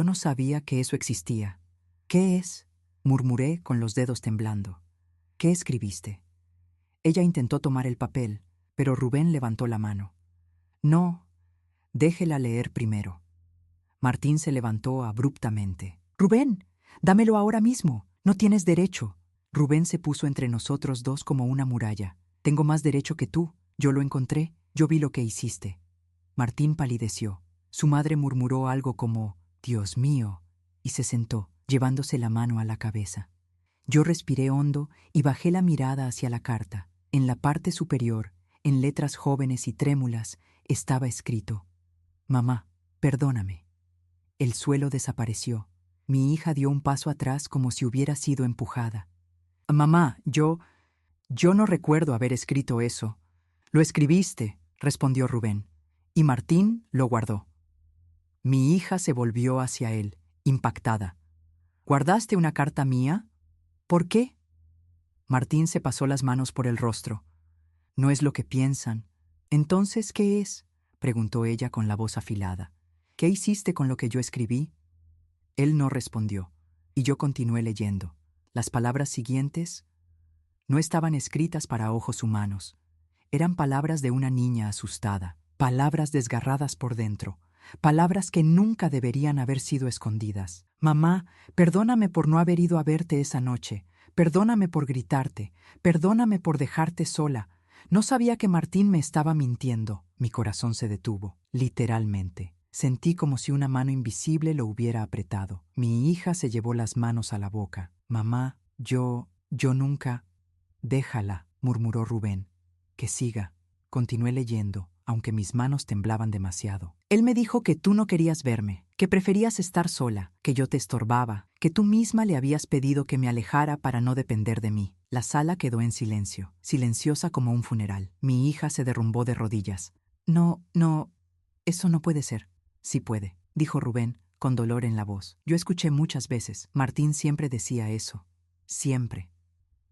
no sabía que eso existía. ¿Qué es? Murmuré con los dedos temblando. ¿Qué escribiste? Ella intentó tomar el papel, pero Rubén levantó la mano. No, déjela leer primero. Martín se levantó abruptamente. Rubén, dámelo ahora mismo. No tienes derecho. Rubén se puso entre nosotros dos como una muralla. Tengo más derecho que tú. Yo lo encontré. Yo vi lo que hiciste. Martín palideció. Su madre murmuró algo como, Dios mío, y se sentó, llevándose la mano a la cabeza. Yo respiré hondo y bajé la mirada hacia la carta. En la parte superior, en letras jóvenes y trémulas, estaba escrito, Mamá, perdóname. El suelo desapareció. Mi hija dio un paso atrás como si hubiera sido empujada. Mamá, yo no recuerdo haber escrito eso. Lo escribiste, respondió Rubén, y Martín lo guardó. Mi hija se volvió hacia él, impactada. ¿Guardaste una carta mía? ¿Por qué? Martín se pasó las manos por el rostro. No es lo que piensan. ¿Entonces qué es? Preguntó ella con la voz afilada. ¿Qué hiciste con lo que yo escribí? Él no respondió. Y yo continué leyendo. Las palabras siguientes no estaban escritas para ojos humanos. Eran palabras de una niña asustada, palabras desgarradas por dentro, palabras que nunca deberían haber sido escondidas. Mamá, perdóname por no haber ido a verte esa noche. Perdóname por gritarte. Perdóname por dejarte sola. No sabía que Martín me estaba mintiendo. Mi corazón se detuvo, literalmente. Sentí como si una mano invisible lo hubiera apretado. Mi hija se llevó las manos a la boca. Mamá, yo nunca... Déjala, murmuró Rubén. Que siga. Continué leyendo, aunque mis manos temblaban demasiado. Él me dijo que tú no querías verme, que preferías estar sola, que yo te estorbaba, que tú misma le habías pedido que me alejara para no depender de mí. La sala quedó en silencio, silenciosa como un funeral. Mi hija se derrumbó de rodillas. No, eso no puede ser. Sí puede, dijo Rubén, con dolor en la voz. Yo escuché muchas veces. Martín siempre decía eso. Siempre.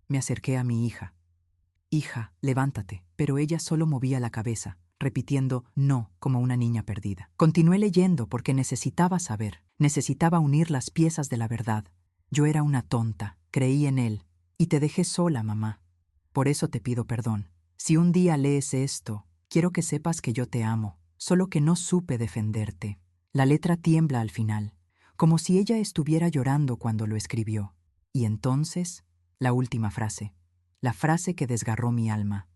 Me acerqué a mi hija. Hija, levántate. Pero ella solo movía la cabeza, repitiendo no como una niña perdida. Continué leyendo porque necesitaba saber, necesitaba unir las piezas de la verdad. Yo era una tonta, creí en él, y te dejé sola, mamá. Por eso te pido perdón. Si un día lees esto, quiero que sepas que yo te amo, solo que no supe defenderte. La letra tiembla al final, como si ella estuviera llorando cuando lo escribió. Y entonces, la última frase. La frase que desgarró mi alma.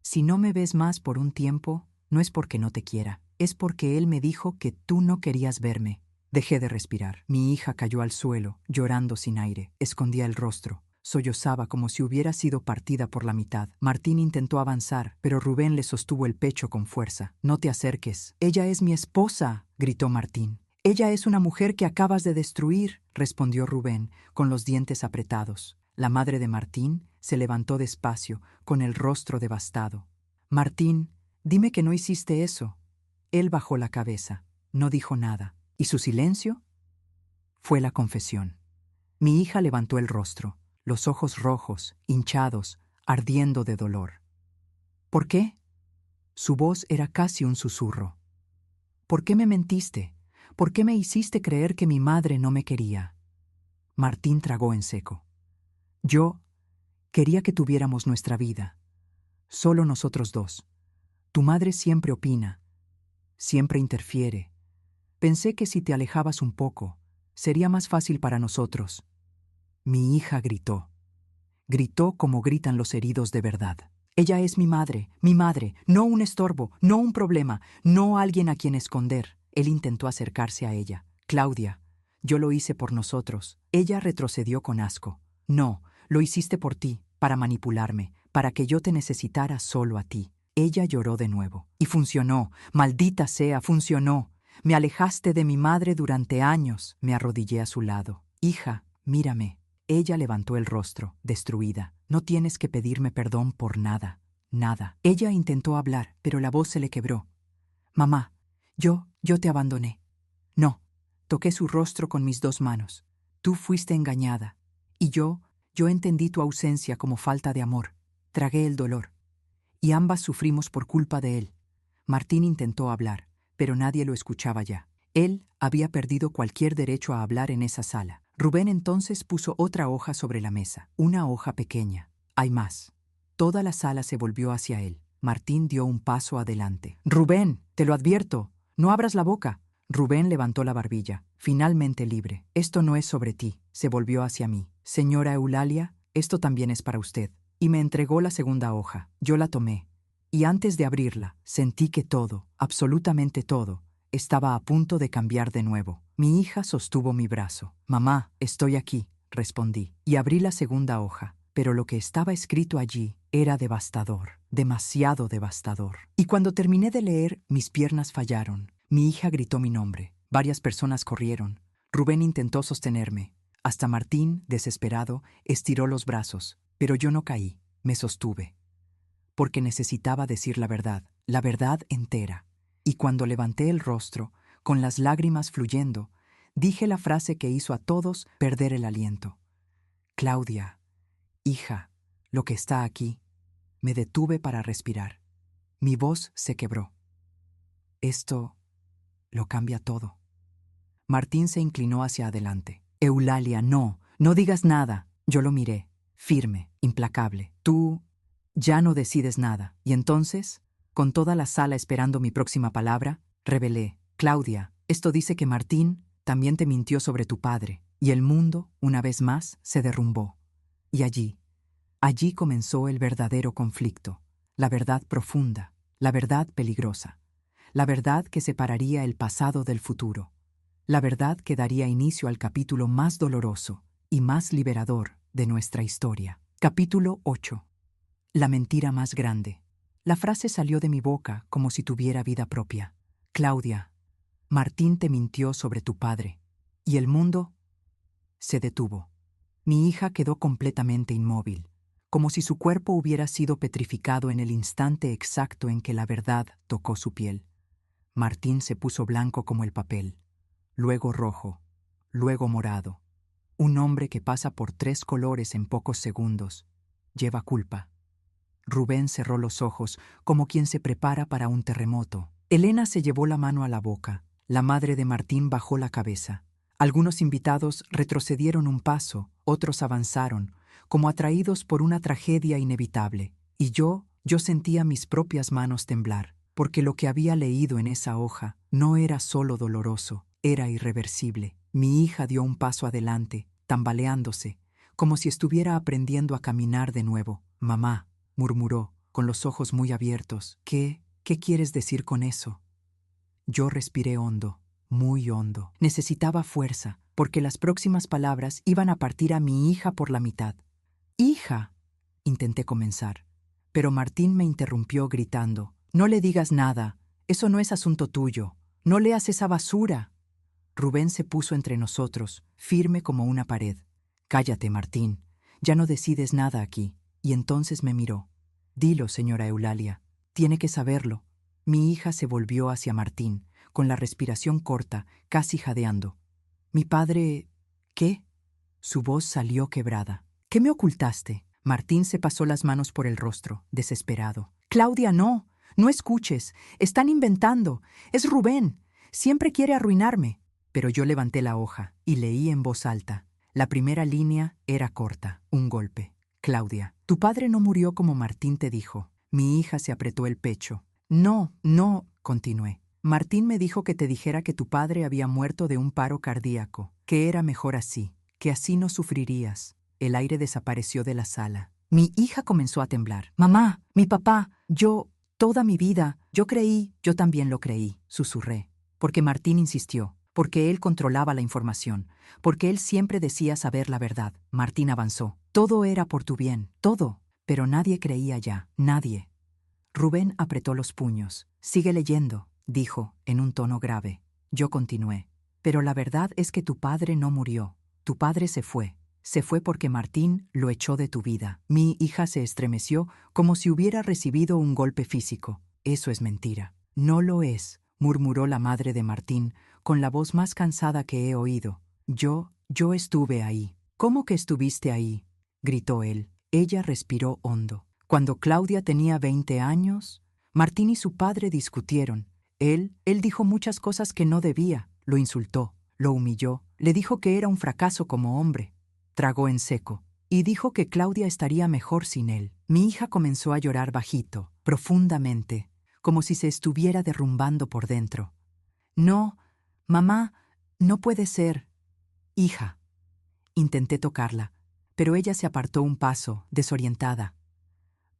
Si no me ves más por un tiempo, no es porque no te quiera, es porque él me dijo que tú no querías verme. Dejé de respirar. Mi hija cayó al suelo, llorando sin aire. Escondía el rostro. Sollozaba como si hubiera sido partida por la mitad. Martín intentó avanzar, pero Rubén le sostuvo el pecho con fuerza. No te acerques. Ella es mi esposa, gritó Martín. Ella es una mujer que acabas de destruir, respondió Rubén, con los dientes apretados. La madre de Martín se levantó despacio, con el rostro devastado. Martín, dime que no hiciste eso. Él bajó la cabeza, no dijo nada. ¿Y su silencio? Fue la confesión. Mi hija levantó el rostro, los ojos rojos, hinchados, ardiendo de dolor. ¿Por qué? Su voz era casi un susurro. ¿Por qué me mentiste? ¿Por qué me hiciste creer que mi madre no me quería? Martín tragó en seco. Yo quería que tuviéramos nuestra vida, solo nosotros dos. Tu madre siempre opina, siempre interfiere. Pensé que si te alejabas un poco, sería más fácil para nosotros. Mi hija gritó. Gritó como gritan los heridos de verdad. Ella es mi madre, no un estorbo, no un problema, no alguien a quien esconder. Él intentó acercarse a ella. Claudia, yo lo hice por nosotros. Ella retrocedió con asco. No, lo hiciste por ti, para manipularme, para que yo te necesitara solo a ti. Ella lloró de nuevo. Y funcionó, maldita sea, funcionó. Me alejaste de mi madre durante años. Me arrodillé a su lado. Hija, mírame. Ella levantó el rostro, destruida. No tienes que pedirme perdón por nada, nada. Ella intentó hablar, pero la voz se le quebró. Mamá, yo te abandoné. No, toqué su rostro con mis dos manos. Tú fuiste engañada. Y yo entendí tu ausencia como falta de amor. Tragué el dolor. Y ambas sufrimos por culpa de él. Martín intentó hablar, pero nadie lo escuchaba ya. Él había perdido cualquier derecho a hablar en esa sala. Rubén entonces puso otra hoja sobre la mesa, una hoja pequeña. Hay más. Toda la sala se volvió hacia él. Martín dio un paso adelante. Rubén, te lo advierto, no abras la boca. Rubén levantó la barbilla, finalmente libre. Esto no es sobre ti. Se volvió hacia mí. Señora Eulalia, esto también es para usted. Y me entregó la segunda hoja. Yo la tomé. Y antes de abrirla, sentí que todo, absolutamente todo, estaba a punto de cambiar de nuevo. Mi hija sostuvo mi brazo. Mamá, estoy aquí, respondí, y abrí la segunda hoja. Pero lo que estaba escrito allí era devastador, demasiado devastador. Y cuando terminé de leer, mis piernas fallaron. Mi hija gritó mi nombre. Varias personas corrieron. Rubén intentó sostenerme. Hasta Martín, desesperado, estiró los brazos. Pero yo no caí, me sostuve. Porque necesitaba decir la verdad entera. Y cuando levanté el rostro, con las lágrimas fluyendo, dije la frase que hizo a todos perder el aliento. Claudia, hija, lo que está aquí. Me detuve para respirar. Mi voz se quebró. Esto lo cambia todo. Martín se inclinó hacia adelante. Eulalia, no, no digas nada. Yo lo miré, firme, implacable. Tú ya no decides nada. Y entonces, con toda la sala esperando mi próxima palabra, revelé: Claudia, esto dice que Martín también te mintió sobre tu padre, y el mundo, una vez más, se derrumbó. Y allí comenzó el verdadero conflicto, la verdad profunda, la verdad peligrosa, la verdad que separaría el pasado del futuro, la verdad que daría inicio al capítulo más doloroso y más liberador de nuestra historia. Capítulo 8. La mentira más grande. La frase salió de mi boca como si tuviera vida propia. Claudia, Martín te mintió sobre tu padre. Y el mundo se detuvo. Mi hija quedó completamente inmóvil, como si su cuerpo hubiera sido petrificado en el instante exacto en que la verdad tocó su piel. Martín se puso blanco como el papel, luego rojo, luego morado. Un hombre que pasa por 3 colores en pocos segundos. Lleva culpa. Rubén cerró los ojos como quien se prepara para un terremoto. Elena se llevó la mano a la boca. La madre de Martín bajó la cabeza. Algunos invitados retrocedieron un paso, otros avanzaron, como atraídos por una tragedia inevitable. Y yo sentía mis propias manos temblar, porque lo que había leído en esa hoja no era solo doloroso, era irreversible. Mi hija dio un paso adelante, tambaleándose, como si estuviera aprendiendo a caminar de nuevo. Mamá, murmuró, con los ojos muy abiertos. ¿Qué quieres decir con eso? Yo respiré hondo, muy hondo. Necesitaba fuerza, porque las próximas palabras iban a partir a mi hija por la mitad. ¡Hija!, intenté comenzar, pero Martín me interrumpió gritando: «No le digas nada, eso no es asunto tuyo, no leas esa basura». Rubén se puso entre nosotros, firme como una pared. «Cállate, Martín, ya no decides nada aquí». Y entonces me miró. «Dilo, señora Eulalia, tiene que saberlo». Mi hija se volvió hacia Martín, con la respiración corta, casi jadeando. «Mi padre... ¿qué?». Su voz salió quebrada. «¿Qué me ocultaste?». Martín se pasó las manos por el rostro, desesperado. «Claudia, no, no escuches, están inventando, es Rubén, siempre quiere arruinarme». Pero yo levanté la hoja y leí en voz alta. La primera línea era corta, un golpe. «Claudia, tu padre no murió como Martín te dijo». Mi hija se apretó el pecho. «No, no», continué. «Martín me dijo que te dijera que tu padre había muerto de un paro cardíaco, que era mejor así, que así no sufrirías». El aire desapareció de la sala. Mi hija comenzó a temblar. «Mamá, mi papá, toda mi vida, yo también lo creí», susurré. Porque Martín insistió, porque él controlaba la información, porque él siempre decía saber la verdad. Martín avanzó. «Todo era por tu bien, todo». Pero nadie creía ya, nadie. Rubén apretó los puños. «Sigue leyendo», dijo, en un tono grave. Yo continué. «Pero la verdad es que tu padre no murió. Tu padre se fue. Se fue porque Martín lo echó de tu vida». Mi hija se estremeció como si hubiera recibido un golpe físico. «Eso es mentira». «No lo es», murmuró la madre de Martín, con la voz más cansada que he oído. Yo estuve ahí». «¿Cómo que estuviste ahí?», gritó él. Ella respiró hondo. «Cuando Claudia tenía 20 años, Martín y su padre discutieron. Él dijo muchas cosas que no debía, lo insultó, lo humilló, le dijo que era un fracaso como hombre». Tragó en seco. «Y dijo que Claudia estaría mejor sin él». Mi hija comenzó a llorar bajito, profundamente, como si se estuviera derrumbando por dentro. «No, mamá, no puede ser». «Hija». Intenté tocarla, pero ella se apartó un paso, desorientada.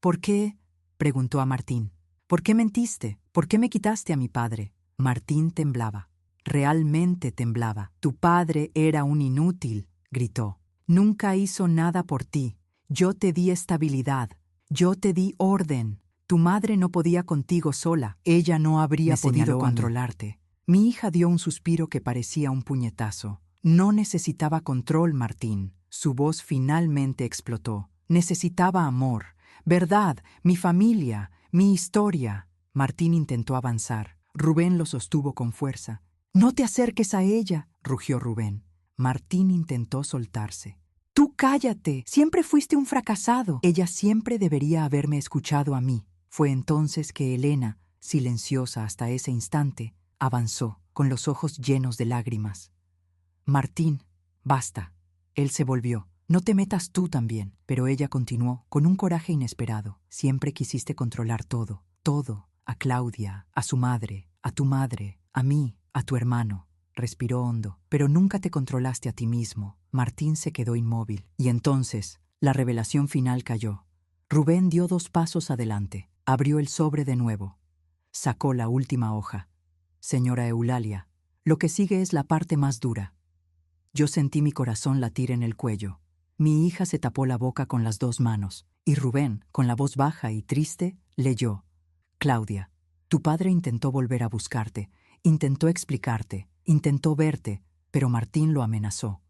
«¿Por qué?», preguntó a Martín. «¿Por qué mentiste? ¿Por qué me quitaste a mi padre?». Martín temblaba. Realmente temblaba. «Tu padre era un inútil», gritó. «Nunca hizo nada por ti. Yo te di estabilidad. Yo te di orden. Tu madre no podía contigo sola. Ella no habría podido controlarte». Mi hija dio un suspiro que parecía un puñetazo. «No necesitaba control, Martín». Su voz finalmente explotó. «Necesitaba amor, verdad, mi familia, mi historia». Martín intentó avanzar. Rubén lo sostuvo con fuerza. «No te acerques a ella», rugió Rubén. Martín intentó soltarse. «Tú cállate, siempre fuiste un fracasado». Ella siempre debería haberme escuchado a mí. Fue entonces que Elena, silenciosa hasta ese instante, avanzó, con los ojos llenos de lágrimas. «Martín, Basta. Él se volvió. No te metas tú también. Pero ella continuó, con un coraje inesperado. Siempre quisiste controlar todo. Todo. A Claudia, a su madre, a tu madre, a mí, a tu hermano. Respiró hondo. Pero nunca te controlaste a ti mismo. Martín se quedó inmóvil. Y entonces, la revelación final cayó. Rubén dio 2 pasos adelante. Abrió el sobre de nuevo. Sacó la última hoja. Señora Eulalia, lo que sigue es la parte más dura. Yo sentí mi corazón latir en el cuello. Mi hija se tapó la boca con las 2 manos, y Rubén, con la voz baja y triste, leyó. Claudia, tu padre intentó volver a buscarte, intentó explicarte, intentó verte, pero Martín lo amenazó.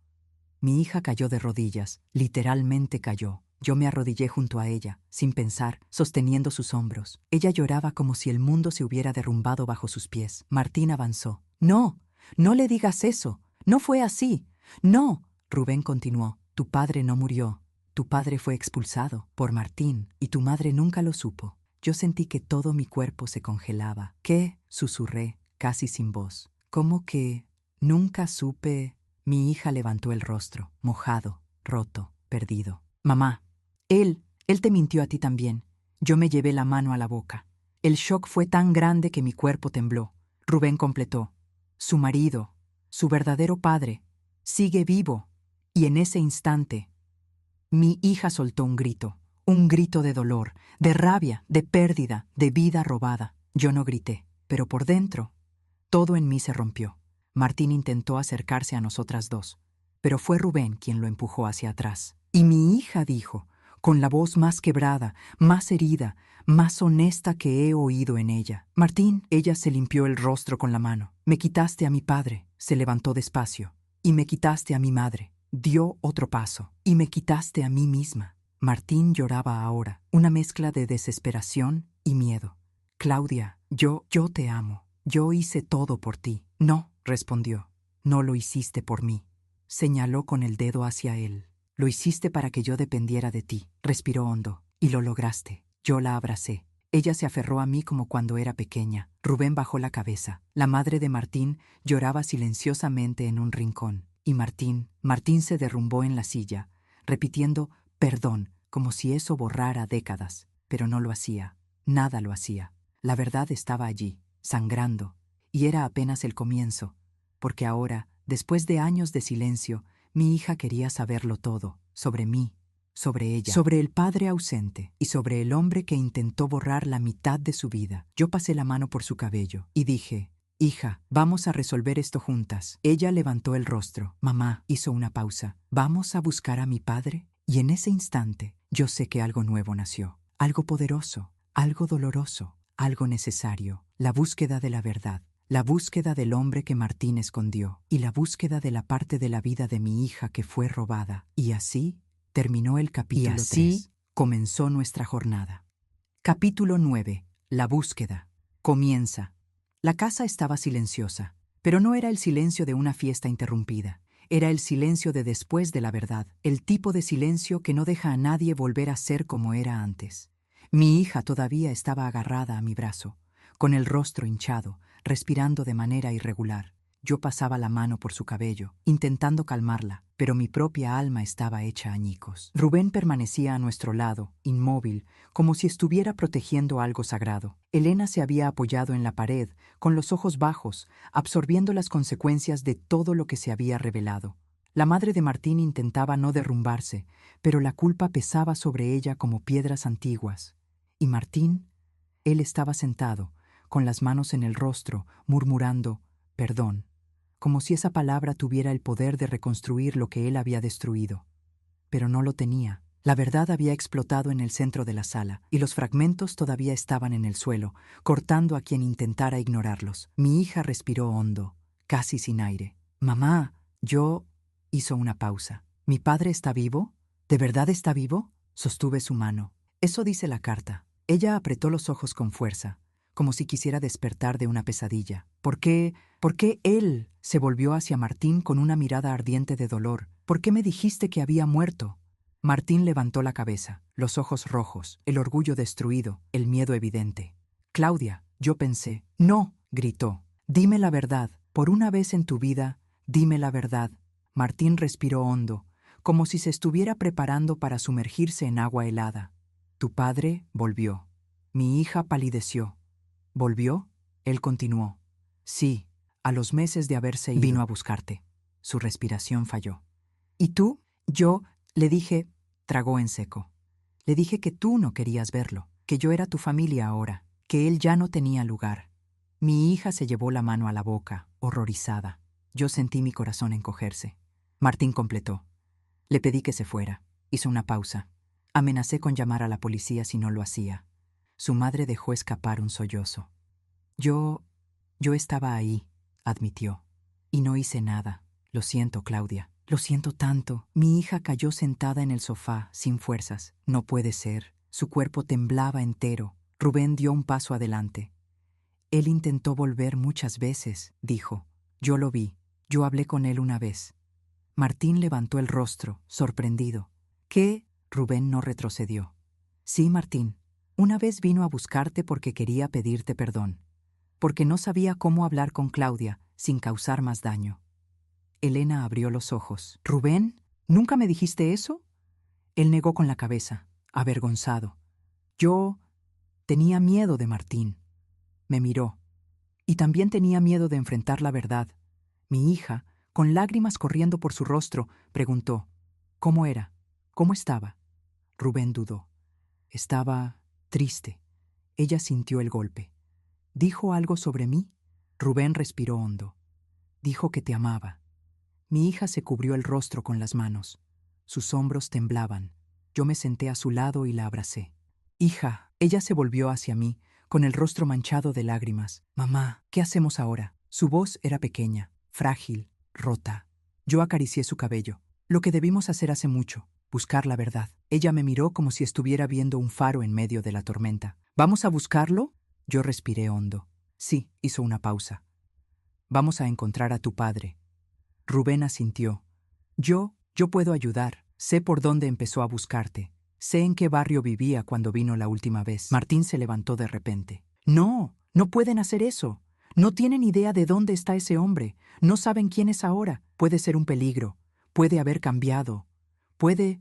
Mi hija cayó de rodillas, literalmente cayó. Yo me arrodillé junto a ella, sin pensar, sosteniendo sus hombros. Ella lloraba como si el mundo se hubiera derrumbado bajo sus pies. Martín avanzó. No, no le digas eso. No fue así. No. Rubén continuó. Tu padre no murió. Tu padre fue expulsado por Martín y tu madre nunca lo supo. Yo sentí que todo mi cuerpo se congelaba. ¿Qué? Susurré, casi sin voz. ¿Cómo que? Nunca supe. Mi hija levantó el rostro, mojado, roto, perdido. Mamá, él te mintió a ti también. Yo me llevé la mano a la boca. El shock fue tan grande que mi cuerpo tembló. Rubén completó. Su marido, su verdadero padre, sigue vivo. Y en ese instante, mi hija soltó un grito de dolor, de rabia, de pérdida, de vida robada. Yo no grité, pero por dentro, todo en mí se rompió. Martín intentó acercarse a nosotras 2, pero fue Rubén quien lo empujó hacia atrás. Y mi hija dijo, con la voz más quebrada, más herida, más honesta que he oído en ella. Martín, ella se limpió el rostro con la mano. Me quitaste a mi padre, se levantó despacio. Y me quitaste a mi madre. Dio otro paso. Y me quitaste a mí misma. Martín lloraba ahora, una mezcla de desesperación y miedo. Claudia, yo te amo. Yo hice todo por ti. No, respondió. No lo hiciste por mí. Señaló con el dedo hacia él. Lo hiciste para que yo dependiera de ti. Respiró hondo. Y lo lograste. Yo la abracé. Ella se aferró a mí como cuando era pequeña. Rubén bajó la cabeza. La madre de Martín lloraba silenciosamente en un rincón. Y Martín se derrumbó en la silla, repitiendo perdón, como si eso borrara décadas. Pero no lo hacía. Nada lo hacía. La verdad estaba allí, sangrando. Y era apenas el comienzo, porque ahora, después de años de silencio, mi hija quería saberlo todo, sobre mí, sobre ella, sobre el padre ausente y sobre el hombre que intentó borrar la mitad de su vida. Yo pasé la mano por su cabello y dije, hija, vamos a resolver esto juntas. Ella levantó el rostro. Mamá hizo una pausa. ¿Vamos a buscar a mi padre? Y en ese instante, yo sé que algo nuevo nació, algo poderoso, algo doloroso, algo necesario, la búsqueda de la verdad. La búsqueda del hombre que Martín escondió y la búsqueda de la parte de la vida de mi hija que fue robada. Y así terminó el capítulo 3. Y así comenzó nuestra jornada. Capítulo 9. La búsqueda. Comienza. La casa estaba silenciosa, pero no era el silencio de una fiesta interrumpida. Era el silencio de después de la verdad, el tipo de silencio que no deja a nadie volver a ser como era antes. Mi hija todavía estaba agarrada a mi brazo, con el rostro hinchado, respirando de manera irregular. Yo pasaba la mano por su cabello, intentando calmarla, pero mi propia alma estaba hecha añicos. Rubén permanecía a nuestro lado, inmóvil, como si estuviera protegiendo algo sagrado. Elena se había apoyado en la pared, con los ojos bajos, absorbiendo las consecuencias de todo lo que se había revelado. La madre de Martín intentaba no derrumbarse, pero la culpa pesaba sobre ella como piedras antiguas. Y Martín, él estaba sentado, con las manos en el rostro, murmurando perdón, como si esa palabra tuviera el poder de reconstruir lo que él había destruido. Pero no lo tenía. La verdad había explotado en el centro de la sala, y los fragmentos todavía estaban en el suelo, cortando a quien intentara ignorarlos. Mi hija respiró hondo, casi sin aire. Mamá, yo... Hizo una pausa. ¿Mi padre está vivo? ¿De verdad está vivo? Sostuve su mano. Eso dice la carta. Ella apretó los ojos con fuerza, como si quisiera despertar de una pesadilla. ¿Por qué él? Se volvió hacia Martín con una mirada ardiente de dolor. ¿Por qué me dijiste que había muerto? Martín levantó la cabeza, los ojos rojos, el orgullo destruido, el miedo evidente. Claudia, yo pensé. No, gritó. Dime la verdad. Por una vez en tu vida, dime la verdad. Martín respiró hondo, como si se estuviera preparando para sumergirse en agua helada. Tu padre volvió. Mi hija palideció. ¿Volvió? Él continuó. Sí, a los meses de haberse ido. Vino a buscarte. Su respiración falló. ¿Y tú? Yo, le dije, tragó en seco. Le dije que tú no querías verlo, que yo era tu familia ahora, que él ya no tenía lugar. Mi hija se llevó la mano a la boca, horrorizada. Yo sentí mi corazón encogerse. Martín completó. Le pedí que se fuera. Hizo una pausa. Amenacé con llamar a la policía si no lo hacía. Su madre dejó escapar un sollozo. Yo estaba ahí, admitió. Y no hice nada. Lo siento, Claudia. Lo siento tanto. Mi hija cayó sentada en el sofá, sin fuerzas. No puede ser. Su cuerpo temblaba entero. Rubén dio un paso adelante. Él intentó volver muchas veces, dijo. Yo lo vi. Yo hablé con él una vez. Martín levantó el rostro, sorprendido. ¿Qué? Rubén no retrocedió. Sí, Martín. Una vez vino a buscarte porque quería pedirte perdón. Porque no sabía cómo hablar con Claudia sin causar más daño. Elena abrió los ojos. ¿Rubén? ¿Nunca me dijiste eso? Él negó con la cabeza, avergonzado. Yo tenía miedo de Martín. Me miró. Y también tenía miedo de enfrentar la verdad. Mi hija, con lágrimas corriendo por su rostro, preguntó, ¿cómo era? ¿Cómo estaba? Rubén dudó. Estaba triste. Ella sintió el golpe. ¿Dijo algo sobre mí? Rubén respiró hondo. Dijo que te amaba. Mi hija se cubrió el rostro con las manos. Sus hombros temblaban. Yo me senté a su lado y la abracé. Hija, ella se volvió hacia mí, con el rostro manchado de lágrimas. Mamá, ¿qué hacemos ahora? Su voz era pequeña, frágil, rota. Yo acaricié su cabello. Lo que debimos hacer hace mucho, buscar la verdad. Ella me miró como si estuviera viendo un faro en medio de la tormenta. ¿Vamos a buscarlo? Yo respiré hondo. Sí, hizo una pausa. Vamos a encontrar a tu padre. Rubén asintió. Yo puedo ayudar. Sé por dónde empezó a buscarte. Sé en qué barrio vivía cuando vino la última vez. Martín se levantó de repente. No, no pueden hacer eso. No tienen idea de dónde está ese hombre. No saben quién es ahora. Puede ser un peligro. Puede haber cambiado. Puede...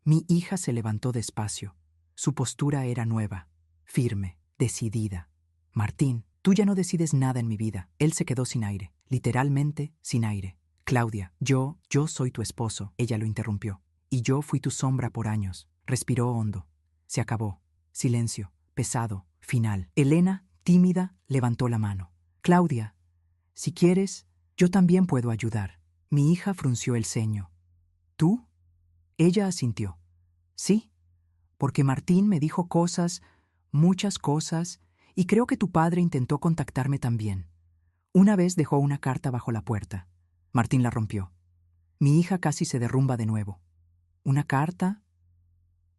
Mi hija se levantó despacio. Su postura era nueva, firme, decidida. Martín, tú ya no decides nada en mi vida. Él se quedó sin aire, literalmente sin aire. Claudia, yo soy tu esposo, ella lo interrumpió. Y yo fui tu sombra por años. Respiró hondo. Se acabó. Silencio, pesado, final. Elena, tímida, levantó la mano. Claudia, si quieres, yo también puedo ayudar. Mi hija frunció el ceño. ¿Tú? Ella asintió. Sí, porque Martín me dijo cosas, muchas cosas, y creo que tu padre intentó contactarme también. Una vez dejó una carta bajo la puerta. Martín la rompió. Mi hija casi se derrumba de nuevo. ¿Una carta?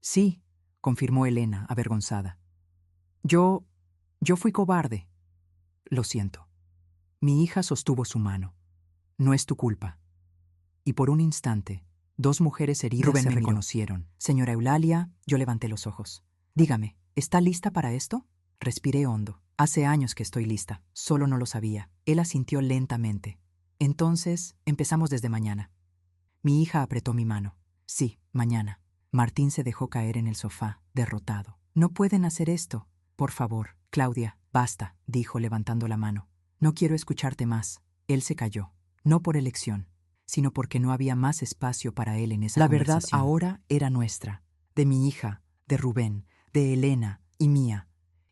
Sí, confirmó Elena, avergonzada. Yo fui cobarde. Lo siento. Mi hija sostuvo su mano. No es tu culpa. Y por un instante, dos mujeres heridas Rubén se me miró. reconocieron. Señora Eulalia, yo levanté los ojos. Dígame, ¿está lista para esto? Respiré hondo. Hace años que estoy lista, solo no lo sabía. Él asintió lentamente. Entonces, empezamos desde mañana. Mi hija apretó mi mano. Sí, mañana. Martín se dejó caer en el sofá, derrotado. No pueden hacer esto. Por favor, Claudia, basta, dijo levantando la mano. No quiero escucharte más. Él se calló. No por elección, sino porque no había más espacio para él en esa conversación. La verdad ahora era nuestra, de mi hija, de Rubén, de Elena y mía.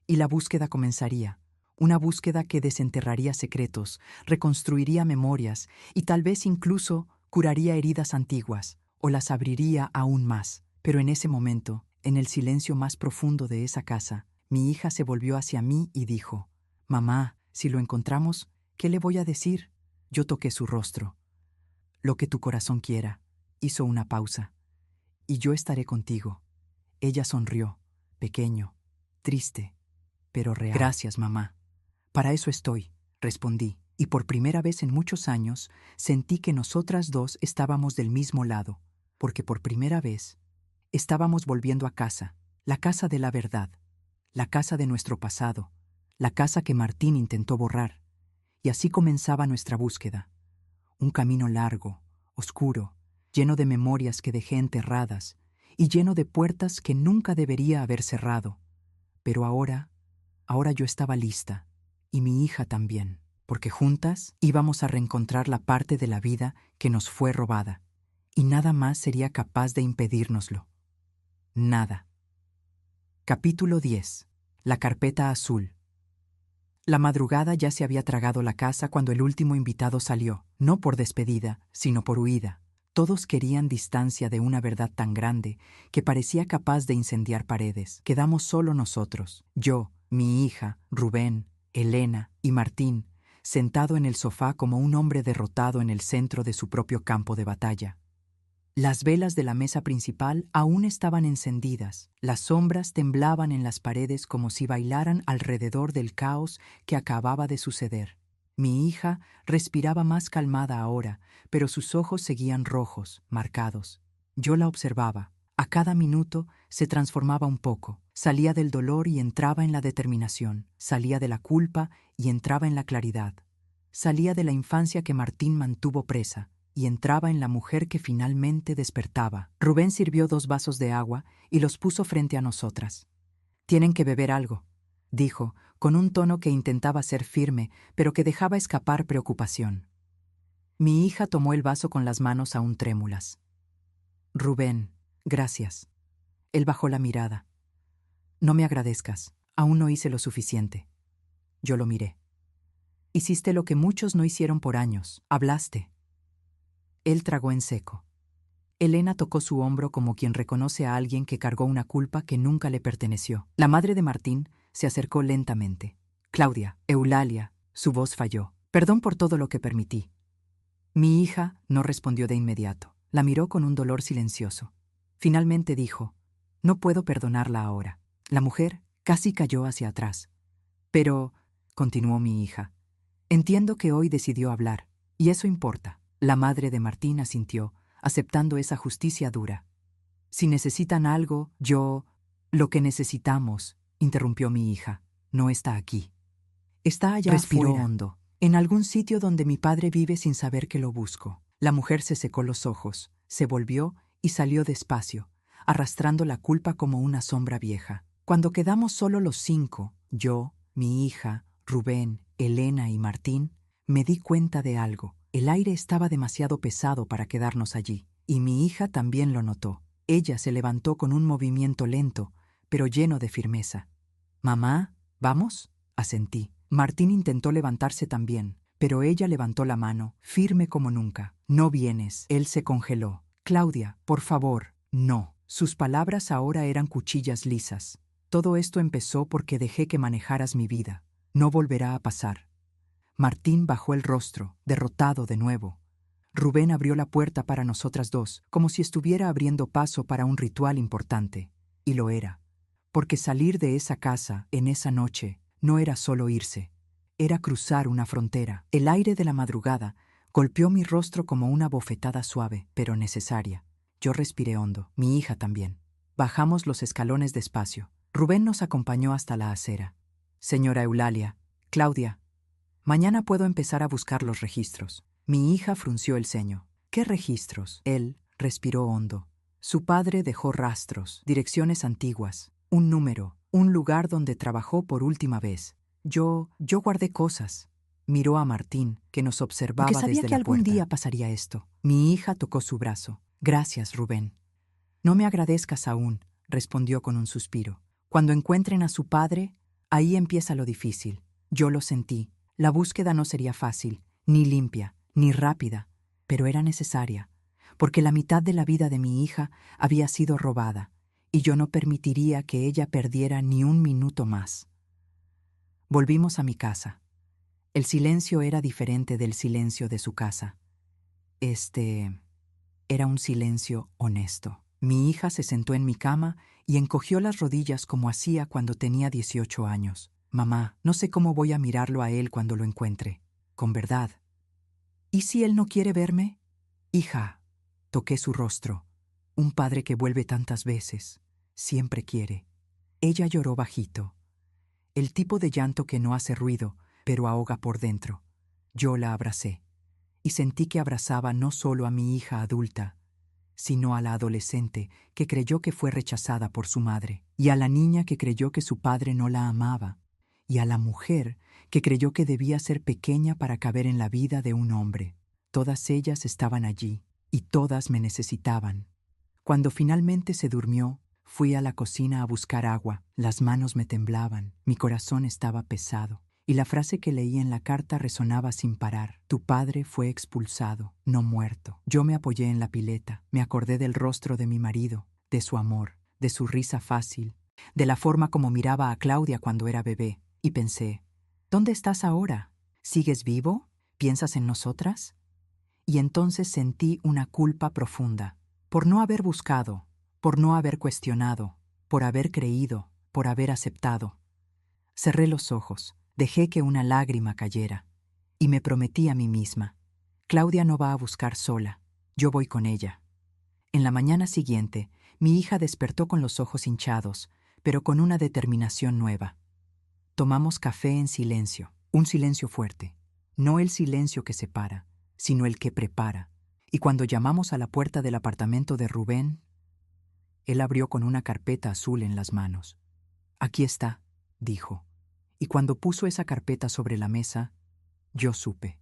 Y la búsqueda comenzaría. Una búsqueda que desenterraría secretos, reconstruiría memorias y tal vez incluso curaría heridas antiguas o las abriría aún más. Pero en ese momento, en el silencio más profundo de esa casa, mi hija se volvió hacia mí y dijo, «Mamá, si lo encontramos, ¿qué le voy a decir?» Yo toqué su rostro. «Lo que tu corazón quiera». Hizo una pausa. «Y yo estaré contigo». Ella sonrió, pequeño, triste, pero real. «Gracias, mamá. Para eso estoy», respondí, y por primera vez en muchos años sentí que nosotras dos estábamos del mismo lado, porque por primera vez estábamos volviendo a casa, la casa de la verdad, la casa de nuestro pasado, la casa que Martín intentó borrar. Y así comenzaba nuestra búsqueda. Un camino largo, oscuro, lleno de memorias que dejé enterradas y lleno de puertas que nunca debería haber cerrado. Pero ahora yo estaba lista, y mi hija también, porque juntas íbamos a reencontrar la parte de la vida que nos fue robada, y nada más sería capaz de impedírnoslo. Nada. Capítulo 10. La carpeta azul. La madrugada ya se había tragado la casa cuando el último invitado salió, no por despedida, sino por huida. Todos querían distancia de una verdad tan grande que parecía capaz de incendiar paredes. Quedamos solo nosotros, yo, mi hija, Rubén, Elena y Martín, sentado en el sofá como un hombre derrotado en el centro de su propio campo de batalla. Las velas de la mesa principal aún estaban encendidas. Las sombras temblaban en las paredes como si bailaran alrededor del caos que acababa de suceder. Mi hija respiraba más calmada ahora, pero sus ojos seguían rojos, marcados. Yo la observaba. A cada minuto se transformaba un poco. Salía del dolor y entraba en la determinación. Salía de la culpa y entraba en la claridad. Salía de la infancia que Martín mantuvo presa y entraba en la mujer que finalmente despertaba. Rubén sirvió 2 vasos de agua y los puso frente a nosotras. «Tienen que beber algo», dijo, con un tono que intentaba ser firme, pero que dejaba escapar preocupación. Mi hija tomó el vaso con las manos aún trémulas. «Rubén, gracias». Él bajó la mirada. «No me agradezcas, aún no hice lo suficiente». Yo lo miré. «Hiciste lo que muchos no hicieron por años, hablaste». Él tragó en seco. Elena tocó su hombro como quien reconoce a alguien que cargó una culpa que nunca le perteneció. La madre de Martín se acercó lentamente. «Claudia, Eulalia», su voz falló. «Perdón por todo lo que permití». Mi hija no respondió de inmediato. La miró con un dolor silencioso. Finalmente dijo: «No puedo perdonarla ahora». La mujer casi cayó hacia atrás. «Pero», continuó mi hija, «entiendo que hoy decidió hablar, y eso importa». La madre de Martín asintió, aceptando esa justicia dura. «Si necesitan algo, yo...». «Lo que necesitamos», interrumpió mi hija, «no está aquí. Está allá Respiró afuera, hondo. en algún sitio donde mi padre vive sin saber que lo busco». La mujer se secó los ojos, se volvió y salió despacio, arrastrando la culpa como una sombra vieja. Cuando quedamos solo los 5, yo, mi hija, Rubén, Elena y Martín, me di cuenta de algo. El aire estaba demasiado pesado para quedarnos allí, y mi hija también lo notó. Ella se levantó con un movimiento lento, pero lleno de firmeza. «Mamá, ¿vamos?», asentí. Martín intentó levantarse también, pero ella levantó la mano, firme como nunca. «No vienes». Él se congeló. «Claudia, por favor, no». Sus palabras ahora eran cuchillas lisas. «Todo esto empezó porque dejé que manejaras mi vida. No volverá a pasar». Martín bajó el rostro, derrotado de nuevo. Rubén abrió la puerta para nosotras dos, como si estuviera abriendo paso para un ritual importante. Y lo era. Porque salir de esa casa, en esa noche, no era solo irse. Era cruzar una frontera. El aire de la madrugada golpeó mi rostro como una bofetada suave, pero necesaria. Yo respiré hondo, mi hija también. Bajamos los escalones despacio. Rubén nos acompañó hasta la acera. «Señora Eulalia, Claudia, mañana puedo empezar a buscar los registros». Mi hija frunció el ceño. «¿Qué registros?». Él respiró hondo. Su padre dejó rastros, direcciones antiguas, un número, un lugar donde trabajó por última vez. Yo guardé cosas». Miró a Martín, que nos observaba Porque sabía desde que la algún puerta. día pasaría esto. Mi hija tocó su brazo. «Gracias, Rubén». «No me agradezcas aún», respondió con un suspiro. «Cuando encuentren a su padre, ahí empieza lo difícil». Yo lo sentí. La búsqueda no sería fácil, ni limpia, ni rápida, pero era necesaria, porque la mitad de la vida de mi hija había sido robada, y yo no permitiría que ella perdiera ni un minuto más. Volvimos a mi casa. El silencio era diferente del silencio de su casa. Era un silencio honesto. Mi hija se sentó en mi cama y encogió las rodillas como hacía cuando tenía 18 años. «Mamá, no sé cómo voy a mirarlo a él cuando lo encuentre. Con verdad. ¿Y si él no quiere verme?». «Hija», toqué su rostro. «Un padre que vuelve tantas veces, siempre quiere». Ella lloró bajito. El tipo de llanto que no hace ruido, pero ahoga por dentro. Yo la abracé. y sentí que abrazaba no solo a mi hija adulta, sino a la adolescente que creyó que fue rechazada por su madre, y a la niña que creyó que su padre no la amaba, y a la mujer que creyó que debía ser pequeña para caber en la vida de un hombre. Todas ellas estaban allí, y todas me necesitaban. Cuando finalmente se durmió, fui a la cocina a buscar agua. Las manos me temblaban, mi corazón estaba pesado, y la frase que leí en la carta resonaba sin parar. Tu padre fue expulsado, no muerto. Yo me apoyé en la pileta, me acordé del rostro de mi marido, de su amor, de su risa fácil, de la forma como miraba a Claudia cuando era bebé, y pensé, ¿dónde estás ahora? ¿Sigues vivo? ¿Piensas en nosotras? Y entonces sentí una culpa profunda, por no haber buscado, por no haber cuestionado, por haber creído, por haber aceptado. Cerré los ojos, dejé que una lágrima cayera, y me prometí a mí misma, Claudia no va a buscar sola, yo voy con ella. En la mañana siguiente, mi hija despertó con los ojos hinchados, pero con una determinación nueva. Tomamos café en silencio, un silencio fuerte, no el silencio que separa, sino el que prepara. Y cuando llamamos a la puerta del apartamento de Rubén, él abrió con una carpeta azul en las manos. Aquí está, dijo. Y cuando puso esa carpeta sobre la mesa, yo supe.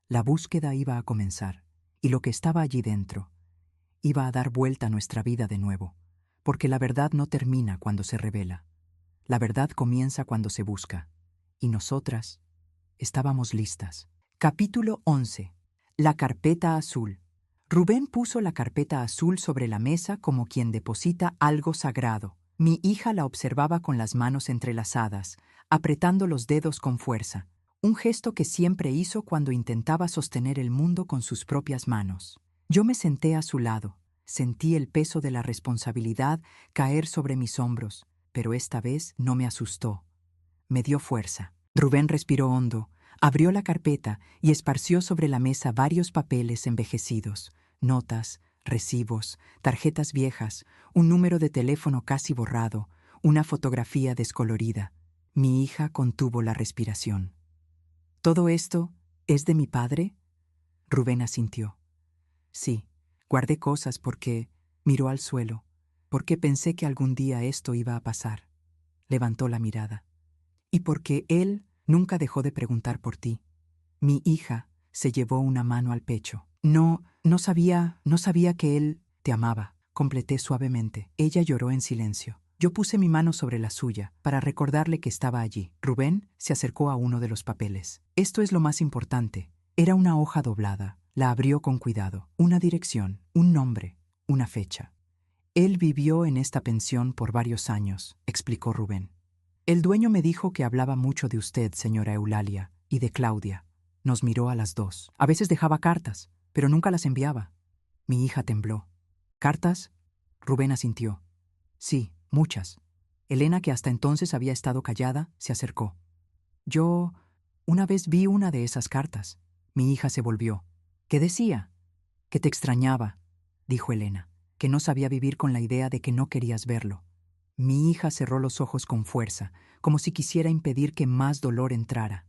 La búsqueda iba a comenzar, y lo que estaba allí dentro iba a dar vuelta a nuestra vida de nuevo, porque la verdad no termina cuando se revela. La verdad comienza cuando se busca, y nosotras estábamos listas. Capítulo 11. La carpeta azul. Rubén puso la carpeta azul sobre la mesa como quien deposita algo sagrado. Mi hija la observaba con las manos entrelazadas, apretando los dedos con fuerza, un gesto que siempre hizo cuando intentaba sostener el mundo con sus propias manos. Yo me senté a su lado, sentí el peso de la responsabilidad caer sobre mis hombros, pero esta vez no me asustó. Me dio fuerza. Rubén respiró hondo, abrió la carpeta y esparció sobre la mesa varios papeles envejecidos, notas, recibos, tarjetas viejas, un número de teléfono casi borrado, una fotografía descolorida. Mi hija contuvo la respiración. ¿Todo esto es de mi padre? Rubén asintió. Sí, guardé cosas porque miró al suelo, porque pensé que algún día esto iba a pasar. Levantó la mirada. Y porque él nunca dejó de preguntar por ti. Mi hija se llevó una mano al pecho. No sabía que él te amaba, completé suavemente. Ella lloró en silencio. Yo puse mi mano sobre la suya para recordarle que estaba allí. Rubén se acercó a uno de los papeles. Esto es lo más importante. Era una hoja doblada. La abrió con cuidado. Una dirección, un nombre, una fecha. Él vivió en esta pensión por varios años, explicó Rubén. El dueño me dijo que hablaba mucho de usted, señora Eulalia, y de Claudia. Nos miró a las dos. A veces dejaba cartas, pero nunca las enviaba. Mi hija tembló. ¿Cartas? Rubén asintió. Sí, muchas. Elena, que hasta entonces había estado callada, se acercó. Yo una vez vi una de esas cartas. Mi hija se volvió. ¿Qué decía? Que te extrañaba, dijo Elena, que no sabía vivir con la idea de que no querías verlo. Mi hija cerró los ojos con fuerza, como si quisiera impedir que más dolor entrara.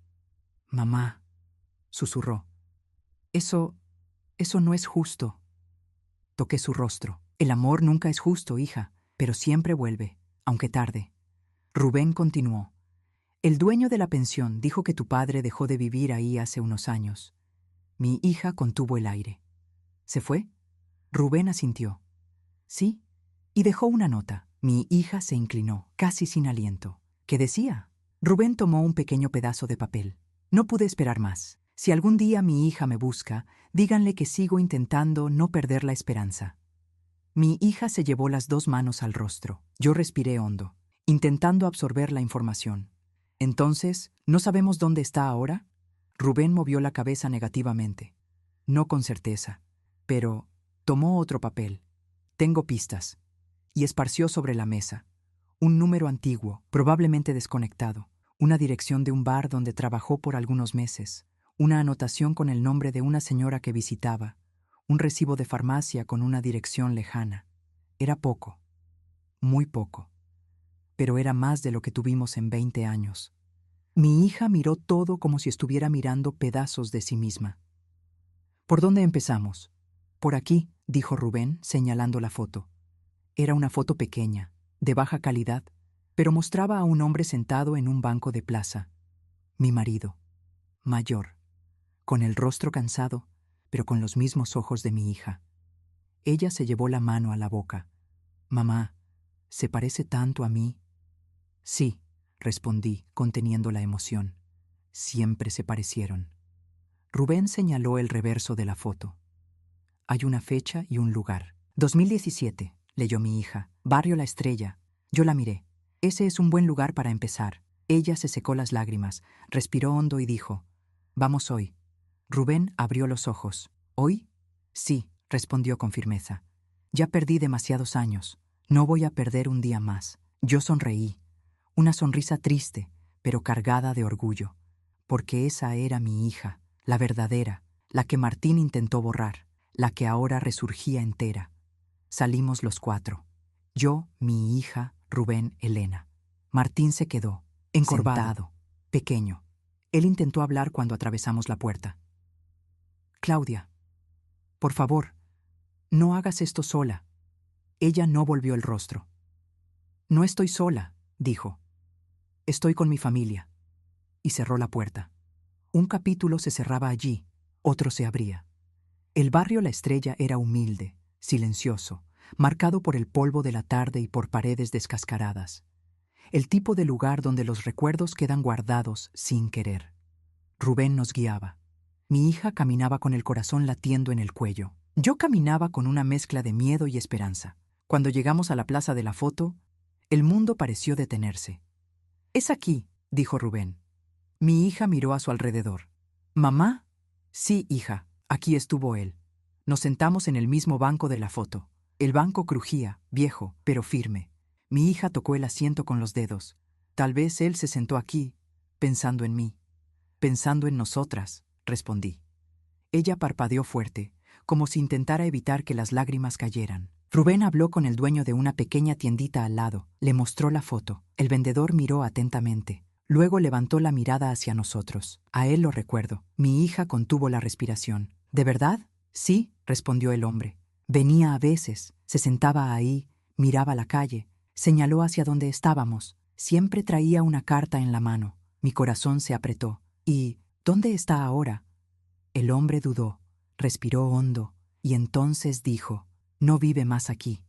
Mamá, susurró. Eso no es justo. Toqué su rostro. El amor nunca es justo, hija, pero siempre vuelve, aunque tarde. Rubén continuó. El dueño de la pensión dijo que tu padre dejó de vivir ahí hace unos años. Mi hija contuvo el aire. ¿Se fue? Rubén asintió. Sí, y dejó una nota. Mi hija se inclinó, casi sin aliento. ¿Qué decía? Rubén tomó un pequeño pedazo de papel. No pude esperar más. Si algún día mi hija me busca, díganle que sigo intentando no perder la esperanza. Mi hija se llevó las dos manos al rostro. Yo respiré hondo, intentando absorber la información. Entonces, ¿no sabemos dónde está ahora? Rubén movió la cabeza negativamente. No con certeza, pero tomó otro papel. Tengo pistas. Y esparció sobre la mesa. Un número antiguo, probablemente desconectado. Una dirección de un bar donde trabajó por algunos meses. Una anotación con el nombre de una señora que visitaba. Un recibo de farmacia con una dirección lejana. Era poco. Muy poco. Pero era más de lo que tuvimos en 20 años. Mi hija miró todo como si estuviera mirando pedazos de sí misma. ¿Por dónde empezamos? Por aquí, dijo Rubén, señalando la foto. Era una foto pequeña, de baja calidad, pero mostraba a un hombre sentado en un banco de plaza. Mi marido, mayor, con el rostro cansado, pero con los mismos ojos de mi hija. Ella se llevó la mano a la boca. Mamá, ¿se parece tanto a mí? Sí, respondí, conteniendo la emoción. Siempre se parecieron. Rubén señaló el reverso de la foto. Hay una fecha y un lugar. 2017, leyó mi hija. Barrio La Estrella. Yo la miré. Ese es un buen lugar para empezar. Ella se secó las lágrimas, respiró hondo y dijo, vamos hoy. Rubén abrió los ojos. ¿Hoy? Sí, respondió con firmeza. Ya perdí demasiados años. No voy a perder un día más. Yo sonreí. Una sonrisa triste, pero cargada de orgullo. Porque esa era mi hija, la verdadera, la que Martín intentó borrar, la que ahora resurgía entera. Salimos los cuatro. Yo, mi hija, Rubén, Elena. Martín se quedó, encorvado, sentado, pequeño. Él intentó hablar cuando atravesamos la puerta. Claudia, por favor, no hagas esto sola. Ella no volvió el rostro. No estoy sola, dijo. Estoy con mi familia. Y cerró la puerta. Un capítulo se cerraba allí, otro se abría. El barrio La Estrella era humilde, silencioso, marcado por el polvo de la tarde y por paredes descascaradas. El tipo de lugar donde los recuerdos quedan guardados sin querer. Rubén nos guiaba. Mi hija caminaba con el corazón latiendo en el cuello. Yo caminaba con una mezcla de miedo y esperanza. Cuando llegamos a la plaza de la foto, el mundo pareció detenerse. «Es aquí», dijo Rubén. Mi hija miró a su alrededor. «¿Mamá?» «Sí, hija, aquí estuvo él». Nos sentamos en el mismo banco de la foto. El banco crujía, viejo, pero firme. Mi hija tocó el asiento con los dedos. Tal vez él se sentó aquí, pensando en mí. Pensando en nosotras, respondí. Ella parpadeó fuerte, como si intentara evitar que las lágrimas cayeran. Rubén habló con el dueño de una pequeña tiendita al lado. Le mostró la foto. El vendedor miró atentamente. Luego levantó la mirada hacia nosotros. A él lo recuerdo. Mi hija contuvo la respiración. ¿De verdad? Sí, respondió el hombre. Venía a veces, se sentaba ahí, miraba la calle, señaló hacia donde estábamos. Siempre traía una carta en la mano. Mi corazón se apretó. ¿Y dónde está ahora? El hombre dudó, respiró hondo, y entonces dijo, no vive más aquí.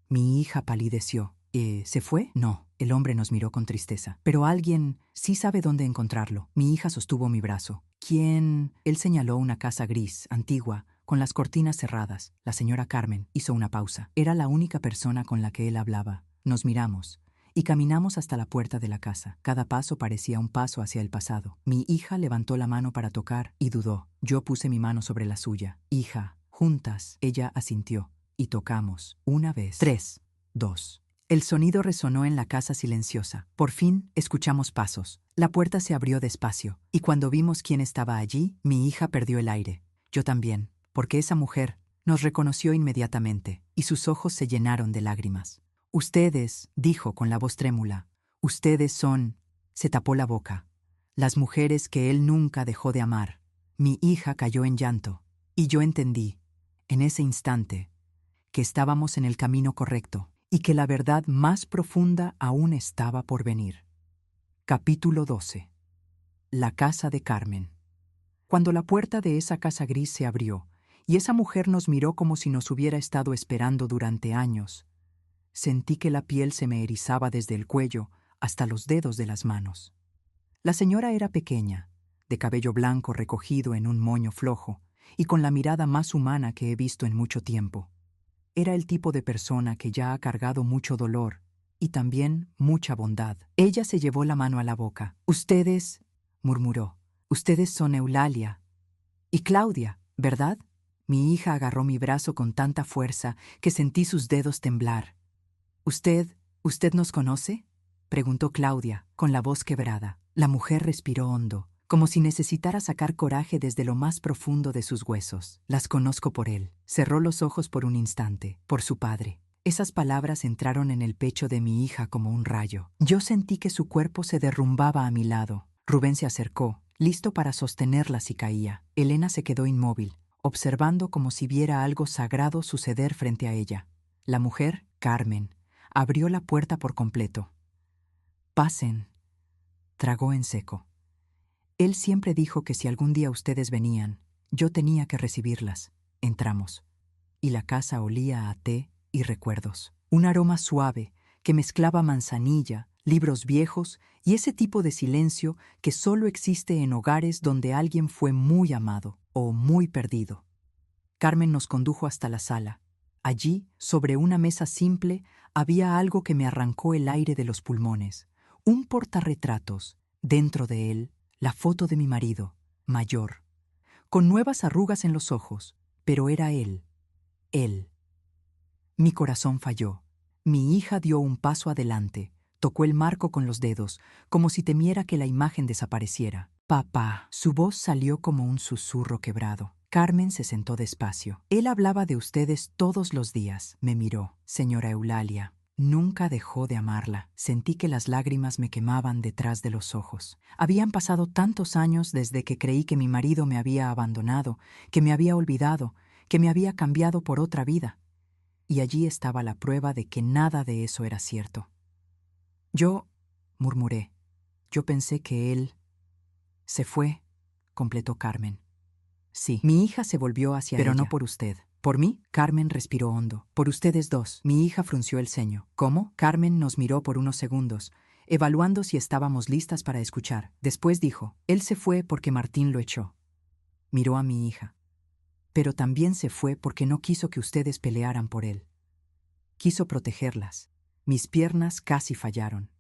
Mi hija palideció. ¿Se fue? No. El hombre nos miró con tristeza. Pero alguien sí sabe dónde encontrarlo. Mi hija sostuvo mi brazo. ¿Quién? Él señaló una casa gris, antigua, con las cortinas cerradas. La señora Carmen hizo una pausa. Era la única persona con la que él hablaba. Nos miramos y caminamos hasta la puerta de la casa. Cada paso parecía un paso hacia el pasado. Mi hija levantó la mano para tocar y dudó. Yo puse mi mano sobre la suya. Hija, juntas. Ella asintió. Y tocamos. Una vez. 3, 2. El sonido resonó en la casa silenciosa. Por fin, escuchamos pasos. La puerta se abrió despacio, y cuando vimos quién estaba allí, mi hija perdió el aire. Yo también, porque esa mujer nos reconoció inmediatamente, y sus ojos se llenaron de lágrimas. Ustedes, dijo con la voz trémula, ustedes son... Se tapó la boca. Las mujeres que él nunca dejó de amar. Mi hija cayó en llanto, y yo entendí, en ese instante, que estábamos en el camino correcto y que la verdad más profunda aún estaba por venir. Capítulo 12. La casa de Carmen. Cuando la puerta de esa casa gris se abrió y esa mujer nos miró como si nos hubiera estado esperando durante años, sentí que la piel se me erizaba desde el cuello hasta los dedos de las manos. La señora era pequeña, de cabello blanco recogido en un moño flojo y con la mirada más humana que he visto en mucho tiempo. Era el tipo de persona que ya ha cargado mucho dolor y también mucha bondad. Ella se llevó la mano a la boca. «Ustedes», murmuró, «ustedes son Eulalia y Claudia, ¿verdad?» Mi hija agarró mi brazo con tanta fuerza que sentí sus dedos temblar. ¿Usted nos conoce?», preguntó Claudia, con la voz quebrada. La mujer respiró hondo, como si necesitara sacar coraje desde lo más profundo de sus huesos. «Las conozco por él». Cerró los ojos por un instante, por su padre. Esas palabras entraron en el pecho de mi hija como un rayo. Yo sentí que su cuerpo se derrumbaba a mi lado. Rubén se acercó, listo para sostenerla si caía. Elena se quedó inmóvil, observando como si viera algo sagrado suceder frente a ella. La mujer, Carmen, abrió la puerta por completo. «Pasen», tragó en seco. Él siempre dijo que si algún día ustedes venían, yo tenía que recibirlas. Entramos. Y la casa olía a té y recuerdos. Un aroma suave que mezclaba manzanilla, libros viejos y ese tipo de silencio que solo existe en hogares donde alguien fue muy amado o muy perdido. Carmen nos condujo hasta la sala. Allí, sobre una mesa simple, había algo que me arrancó el aire de los pulmones. Un portarretratos. Dentro de él, la foto de mi marido, mayor, con nuevas arrugas en los ojos, pero era él. Él. Mi corazón falló. Mi hija dio un paso adelante, tocó el marco con los dedos, como si temiera que la imagen desapareciera. «Papá». Su voz salió como un susurro quebrado. Carmen se sentó despacio. «Él hablaba de ustedes todos los días». Me miró. «Señora Eulalia». Nunca dejó de amarla. Sentí que las lágrimas me quemaban detrás de los ojos. Habían pasado tantos años desde que creí que mi marido me había abandonado, que me había olvidado, que me había cambiado por otra vida. Y allí estaba la prueba de que nada de eso era cierto. «Yo», murmuré, «yo pensé que él se fue», completó Carmen. «Sí». Mi hija se volvió hacia ella. «Pero no por usted». «¿Por mí?» Carmen respiró hondo. «Por ustedes dos». Mi hija frunció el ceño. «¿Cómo?» Carmen nos miró por unos segundos, evaluando si estábamos listas para escuchar. Después dijo, «Él se fue porque Martín lo echó». Miró a mi hija. «Pero también se fue porque no quiso que ustedes pelearan por él. Quiso protegerlas». Mis piernas casi fallaron.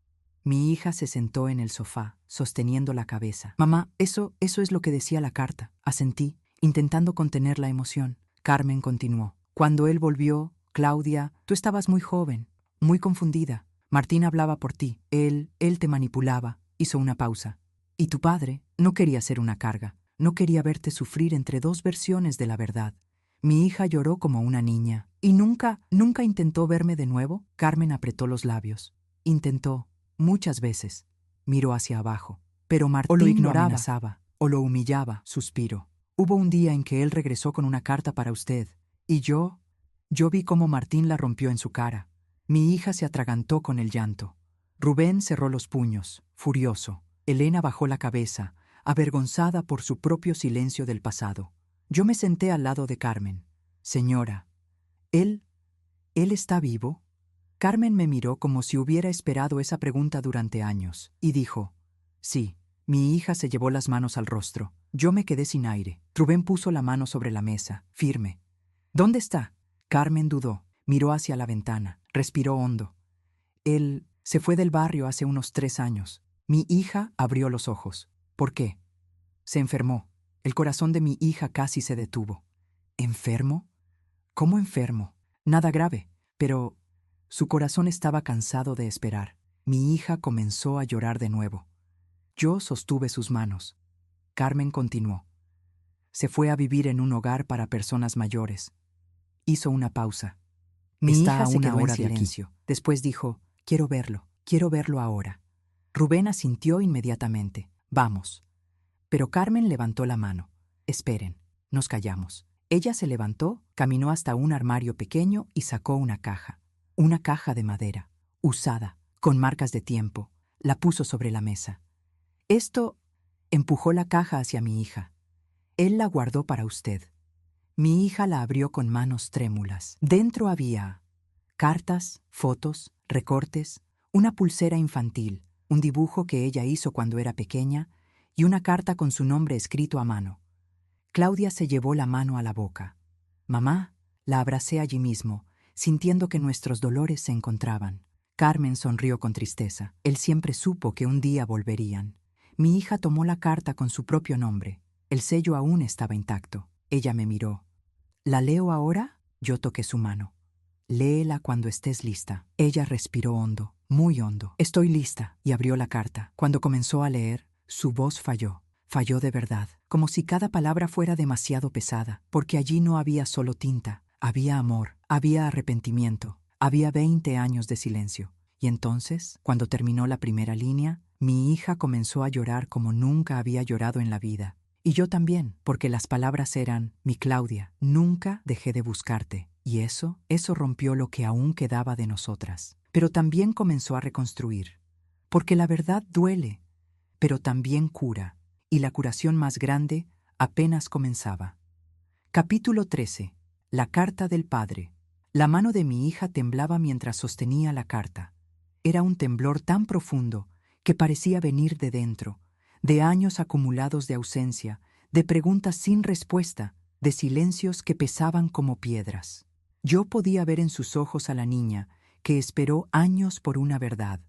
Mi hija se sentó en el sofá, sosteniendo la cabeza. «Mamá, eso es lo que decía la carta», asentí, intentando contener la emoción. Carmen continuó. «Cuando él volvió, Claudia, tú estabas muy joven, muy confundida. Martín hablaba por ti. Él te manipulaba». Hizo una pausa. «Y tu padre no quería ser una carga. No quería verte sufrir entre dos versiones de la verdad». Mi hija lloró como una niña. «¿Y nunca intentó verme de nuevo?» Carmen apretó los labios. «Intentó, muchas veces». Miró hacia abajo. «Pero Martín O lo lo ignoraba. amenazaba, o lo humillaba», suspiró. «Hubo un día en que él regresó con una carta para usted, y yo vi cómo Martín la rompió en su cara». Mi hija se atragantó con el llanto. Rubén cerró los puños, furioso. Elena bajó la cabeza, avergonzada por su propio silencio del pasado. Yo me senté al lado de Carmen. «Señora, ¿él está vivo?» Carmen me miró como si hubiera esperado esa pregunta durante años, y dijo, «Sí». Mi hija se llevó las manos al rostro. Yo me quedé sin aire. Rubén puso la mano sobre la mesa, firme. «¿Dónde está?» Carmen dudó. Miró hacia la ventana. Respiró hondo. «Él se fue del barrio hace unos 3 años». Mi hija abrió los ojos. «¿Por qué?» «Se enfermó». El corazón de mi hija casi se detuvo. ¿Enfermo? ¿Cómo enfermo? Nada grave, pero su corazón estaba cansado de esperar. Mi hija comenzó a llorar de nuevo. Yo sostuve sus manos. Carmen continuó. Se fue a vivir en un hogar para personas mayores. Hizo una pausa. Mi hija se quedó en silencio. Después dijo, quiero verlo ahora. Rubén asintió inmediatamente. Vamos. Pero Carmen levantó la mano. Esperen. Nos callamos. Ella se levantó, caminó hasta un armario pequeño y sacó una caja. Una caja de madera, usada, con marcas de tiempo. La puso sobre la mesa. Esto empujó la caja hacia mi hija. Él la guardó para usted. Mi hija la abrió con manos trémulas. Dentro había cartas, fotos, recortes, una pulsera infantil, un dibujo que ella hizo cuando era pequeña y una carta con su nombre escrito a mano. Claudia se llevó la mano a la boca. Mamá, la abracé allí mismo, sintiendo que nuestros dolores se encontraban. Carmen sonrió con tristeza. Él siempre supo que un día volverían. Mi hija tomó la carta con su propio nombre. El sello aún estaba intacto. Ella me miró. ¿La leo ahora? Yo toqué su mano. Léela cuando estés lista. Ella respiró hondo, muy hondo. Estoy lista, y abrió la carta. Cuando comenzó a leer, su voz falló. Falló de verdad, como si cada palabra fuera demasiado pesada, porque allí no había solo tinta, había amor, había arrepentimiento, había 20 años de silencio. Y entonces, cuando terminó la primera línea, mi hija comenzó a llorar como nunca había llorado en la vida. Y yo también, porque las palabras eran, mi Claudia, nunca dejé de buscarte. Y eso rompió lo que aún quedaba de nosotras. Pero también comenzó a reconstruir. Porque la verdad duele, pero también cura. Y la curación más grande apenas comenzaba. Capítulo 13. La carta del padre. La mano de mi hija temblaba mientras sostenía la carta. Era un temblor tan profundo que parecía venir de dentro, de años acumulados de ausencia, de preguntas sin respuesta, de silencios que pesaban como piedras. Yo podía ver en sus ojos a la niña que esperó años por una verdad,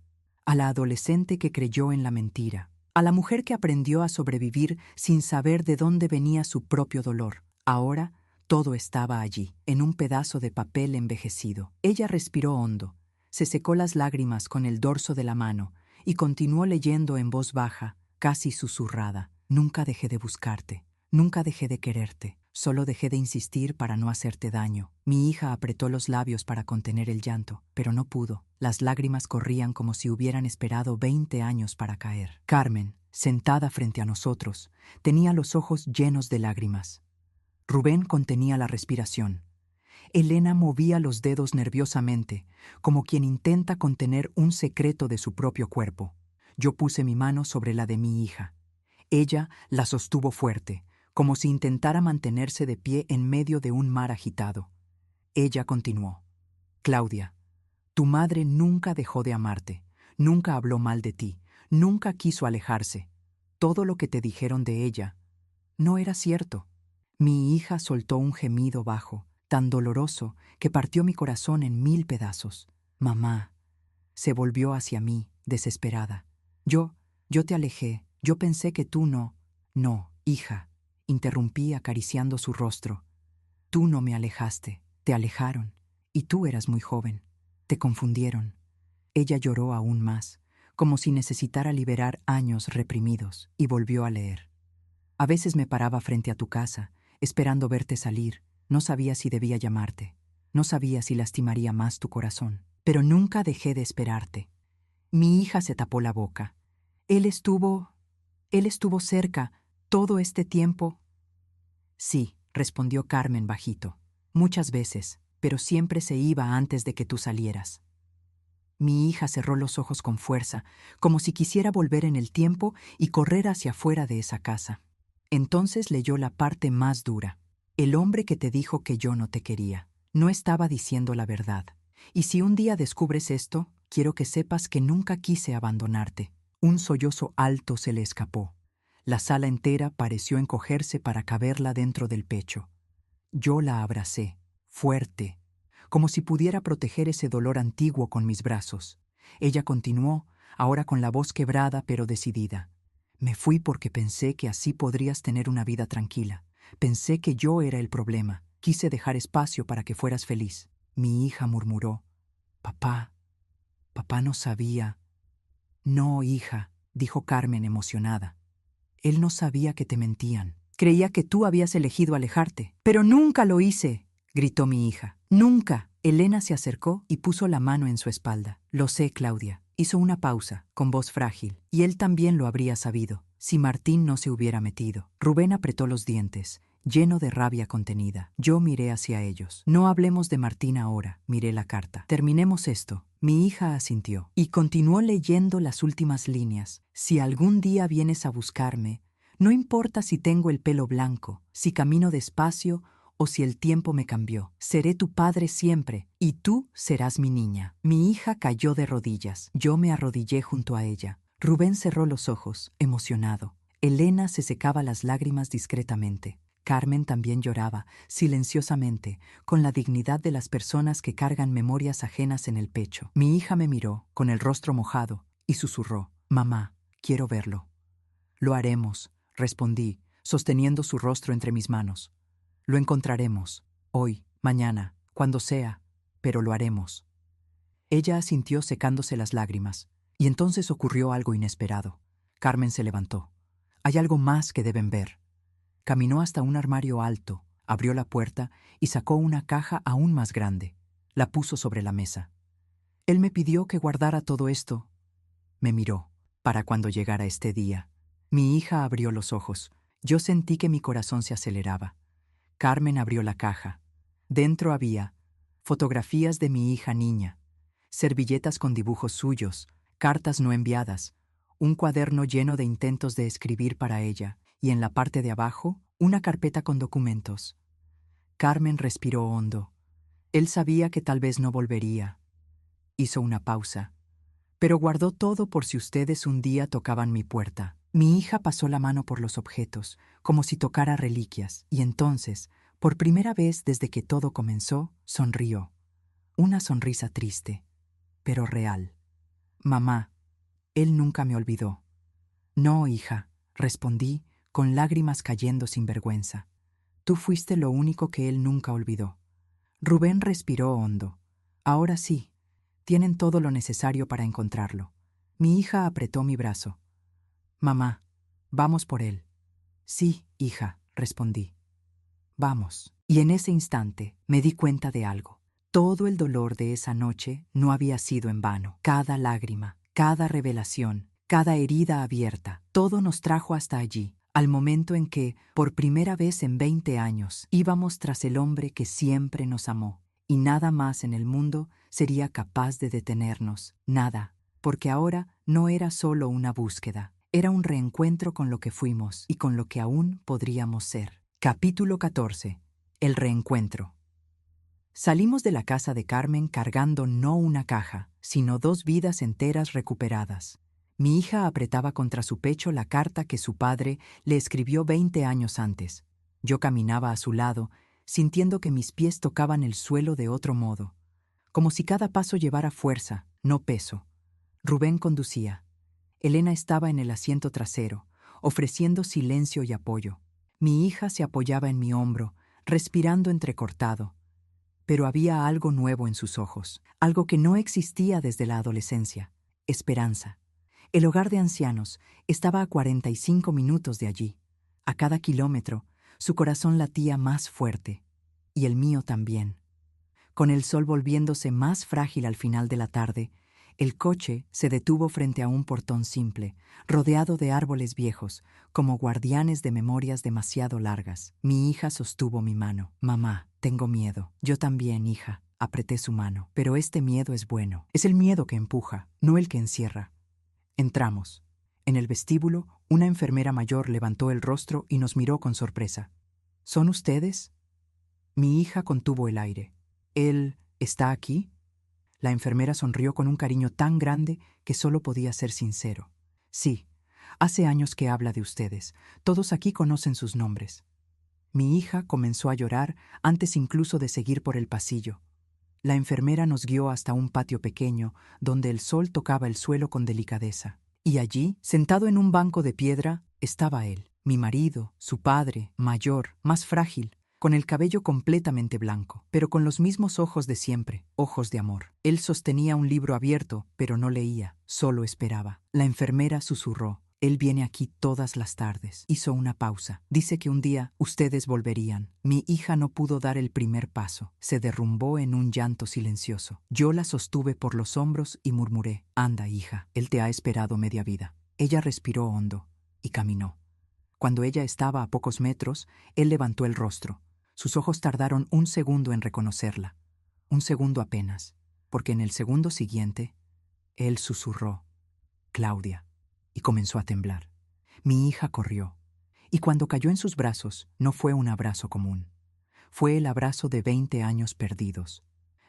a la adolescente que creyó en la mentira, a la mujer que aprendió a sobrevivir sin saber de dónde venía su propio dolor. Ahora todo estaba allí, en un pedazo de papel envejecido. Ella respiró hondo, se secó las lágrimas con el dorso de la mano y continuó leyendo en voz baja, casi susurrada. Nunca dejé de buscarte, nunca dejé de quererte, solo dejé de insistir para no hacerte daño. Mi hija apretó los labios para contener el llanto, pero no pudo. Las lágrimas corrían como si hubieran esperado 20 años para caer. Carmen, sentada frente a nosotros, tenía los ojos llenos de lágrimas. Rubén contenía la respiración. Elena movía los dedos nerviosamente, como quien intenta contener un secreto de su propio cuerpo. Yo puse mi mano sobre la de mi hija. Ella la sostuvo fuerte, como si intentara mantenerse de pie en medio de un mar agitado. Ella continuó. Claudia, tu madre nunca dejó de amarte, nunca habló mal de ti, nunca quiso alejarse. Todo lo que te dijeron de ella no era cierto. Mi hija soltó un gemido bajo, tan doloroso que partió mi corazón en 1000 pedazos. Mamá, se volvió hacia mí, desesperada. Yo te alejé, yo pensé que tú no. No, hija, interrumpí acariciando su rostro. Tú no me alejaste, te alejaron, y tú eras muy joven. Te confundieron. Ella lloró aún más, como si necesitara liberar años reprimidos, y volvió a leer. A veces me paraba frente a tu casa, esperando verte salir. No sabía si debía llamarte. No sabía si lastimaría más tu corazón. Pero nunca dejé de esperarte. Mi hija se tapó la boca. Él estuvo cerca todo este tiempo. Sí, respondió Carmen bajito. Muchas veces, pero siempre se iba antes de que tú salieras. Mi hija cerró los ojos con fuerza, como si quisiera volver en el tiempo y correr hacia afuera de esa casa. Entonces leyó la parte más dura. El hombre que te dijo que yo no te quería. No estaba diciendo la verdad. Y si un día descubres esto, quiero que sepas que nunca quise abandonarte. Un sollozo alto se le escapó. La sala entera pareció encogerse para caberla dentro del pecho. Yo la abracé, fuerte, como si pudiera proteger ese dolor antiguo con mis brazos. Ella continuó, ahora con la voz quebrada pero decidida. Me fui porque pensé que así podrías tener una vida tranquila. Pensé que yo era el problema. Quise dejar espacio para que fueras feliz. Mi hija murmuró. Papá no sabía. No, hija, dijo Carmen emocionada. Él no sabía que te mentían. Creía que tú habías elegido alejarte. Pero nunca lo hice, gritó mi hija. Nunca. Elena se acercó y puso la mano en su espalda. Lo sé, Claudia. Hizo una pausa, con voz frágil, y él también lo habría sabido, si Martín no se hubiera metido. Rubén apretó los dientes, lleno de rabia contenida. Yo miré hacia ellos. No hablemos de Martín ahora, miré la carta. Terminemos esto. Mi hija asintió, y continuó leyendo las últimas líneas. Si algún día vienes a buscarme, no importa si tengo el pelo blanco, si camino despacio o si el tiempo me cambió. Seré tu padre siempre, y tú serás mi niña. Mi hija cayó de rodillas. Yo me arrodillé junto a ella. Rubén cerró los ojos, emocionado. Elena se secaba las lágrimas discretamente. Carmen también lloraba, silenciosamente, con la dignidad de las personas que cargan memorias ajenas en el pecho. Mi hija me miró, con el rostro mojado, y susurró, «Mamá, quiero verlo». «Lo haremos», respondí, sosteniendo su rostro entre mis manos. «Lo encontraremos, hoy, mañana, cuando sea, pero lo haremos». Ella asintió secándose las lágrimas, y entonces ocurrió algo inesperado. Carmen se levantó. «Hay algo más que deben ver». Caminó hasta un armario alto, abrió la puerta y sacó una caja aún más grande. La puso sobre la mesa. «Él me pidió que guardara todo esto». Me miró, «para cuando llegara este día». Mi hija abrió los ojos. Yo sentí que mi corazón se aceleraba. Carmen abrió la caja. Dentro había fotografías de mi hija niña, servilletas con dibujos suyos, cartas no enviadas, un cuaderno lleno de intentos de escribir para ella, y en la parte de abajo, una carpeta con documentos. Carmen respiró hondo. Él sabía que tal vez no volvería. Hizo una pausa. Pero guardó todo por si ustedes un día tocaban mi puerta. Mi hija pasó la mano por los objetos, como si tocara reliquias, y entonces, por primera vez desde que todo comenzó, sonrió. Una sonrisa triste, pero real. Mamá, él nunca me olvidó. No, hija, respondí, con lágrimas cayendo sin vergüenza. Tú fuiste lo único que él nunca olvidó. Rubén respiró hondo. Ahora sí, tienen todo lo necesario para encontrarlo. Mi hija apretó mi brazo. Mamá, vamos por él. Sí, hija, respondí. Vamos. Y en ese instante me di cuenta de algo. Todo el dolor de esa noche no había sido en vano. Cada lágrima, cada revelación, cada herida abierta, todo nos trajo hasta allí, al momento en que, por primera vez en 20 años, íbamos tras el hombre que siempre nos amó, y nada más en el mundo sería capaz de detenernos, nada, porque ahora no era solo una búsqueda, era un reencuentro con lo que fuimos y con lo que aún podríamos ser. Capítulo 14. El reencuentro. Salimos de la casa de Carmen cargando no una caja, sino 2 vidas enteras recuperadas. Mi hija apretaba contra su pecho la carta que su padre le escribió 20 años antes. Yo caminaba a su lado, sintiendo que mis pies tocaban el suelo de otro modo, como si cada paso llevara fuerza, no peso. Rubén conducía. Elena estaba en el asiento trasero, ofreciendo silencio y apoyo. Mi hija se apoyaba en mi hombro, respirando entrecortado. Pero había algo nuevo en sus ojos, algo que no existía desde la adolescencia: esperanza. El hogar de ancianos estaba a 45 minutos de allí. A cada kilómetro, su corazón latía más fuerte, y el mío también. Con el sol volviéndose más frágil al final de la tarde, el coche se detuvo frente a un portón simple, rodeado de árboles viejos, como guardianes de memorias demasiado largas. Mi hija sostuvo mi mano. Mamá, tengo miedo. Yo también, hija. Apreté su mano. Pero este miedo es bueno. Es el miedo que empuja, no el que encierra. Entramos. En el vestíbulo, una enfermera mayor levantó el rostro y nos miró con sorpresa. ¿Son ustedes? Mi hija contuvo el aire. ¿Él está aquí? La enfermera sonrió con un cariño tan grande que solo podía ser sincero. Sí, hace años que habla de ustedes. Todos aquí conocen sus nombres. Mi hija comenzó a llorar antes incluso de seguir por el pasillo. La enfermera nos guió hasta un patio pequeño, donde el sol tocaba el suelo con delicadeza. Y allí, sentado en un banco de piedra, estaba él, mi marido, su padre, mayor, más frágil, con el cabello completamente blanco, pero con los mismos ojos de siempre, ojos de amor. Él sostenía un libro abierto, pero no leía, solo esperaba. La enfermera susurró: él viene aquí todas las tardes. Hizo una pausa. Dice que un día ustedes volverían. Mi hija no pudo dar el primer paso. Se derrumbó en un llanto silencioso. Yo la sostuve por los hombros y murmuré: anda, hija, él te ha esperado media vida. Ella respiró hondo y caminó. Cuando ella estaba a pocos metros, él levantó el rostro. Sus ojos tardaron un segundo en reconocerla. Un segundo apenas, porque en el segundo siguiente, él susurró: Claudia, y comenzó a temblar. Mi hija corrió, y cuando cayó en sus brazos, no fue un abrazo común. Fue el abrazo de 20 años perdidos,